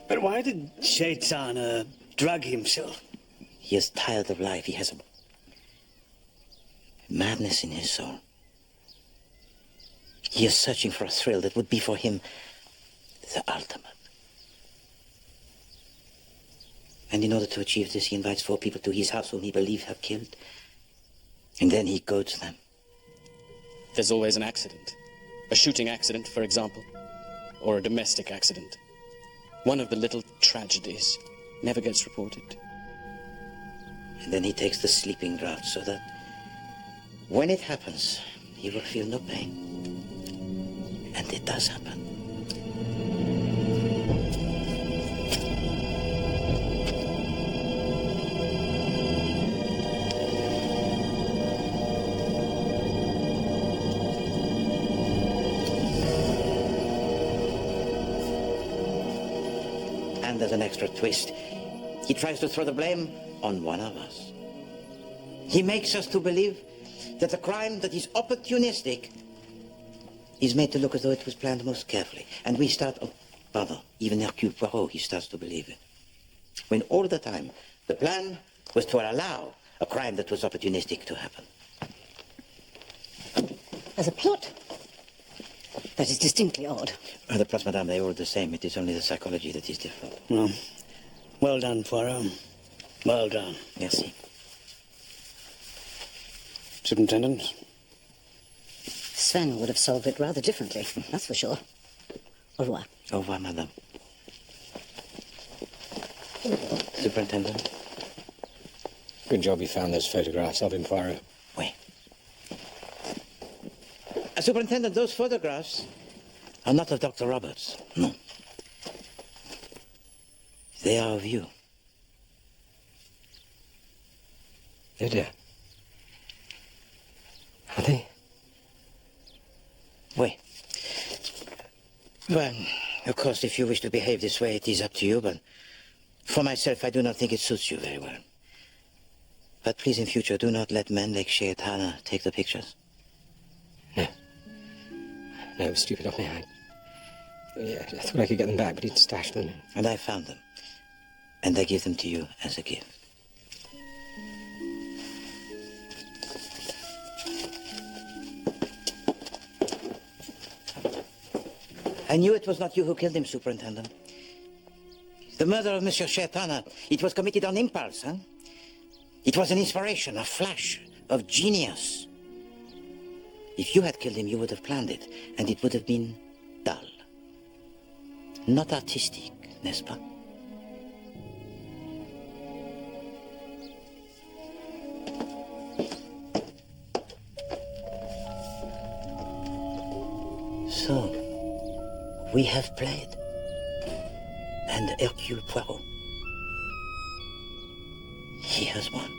D: But why did Shaitana drug himself?
B: He is tired of life. He has a madness in his soul. He is searching for a thrill that would be for him the ultimate. And in order to achieve this, he invites 4 people to his house whom he believes have killed. And then he goads them.
C: There's always an accident. A shooting accident, for example. Or a domestic accident. One of the little tragedies never gets reported.
B: And then he takes the sleeping draught so that when it happens, he will feel no pain. And it does happen. And there's an extra twist. He tries to throw the blame on one of us. He makes us to believe that the crime that is opportunistic is made to look as though it was planned most carefully. And we start, oh, pardon, even Hercule Poirot, he starts to believe it. When all the time, the plan was to allow a crime that was opportunistic to happen.
A: As a plot, that is distinctly odd.
B: The plots, madame, they're all the same. It is only the psychology that is different.
D: Well done, Poirot. Well done.
B: Merci.
D: Superintendent?
A: Sven would have solved it rather differently, that's for sure. Au revoir.
B: Au revoir, madame. Superintendent?
K: Good job you found those photographs of him, Poirot.
B: Oui. Superintendent, those photographs are not of Dr. Roberts. No. They are of you.
K: Oh, dear. Are they?
B: Oui. Well, of course, if you wish to behave this way, it is up to you, but for myself, I do not think it suits you very well. But please, in future, do not let men like Shayatana take the pictures.
K: No. No, it was stupid of me. I thought I could get them back, but he'd stashed them.
B: And I found them. And I give them to you as a gift. I knew it was not you who killed him, Superintendent. The murder of Monsieur Shayatana, it was committed on impulse, huh? It was an inspiration, a flash of genius. If you had killed him, you would have planned it, and it would have been dull. Not artistic, n'est-ce pas? So, we have played. And Hercule Poirot, he has won.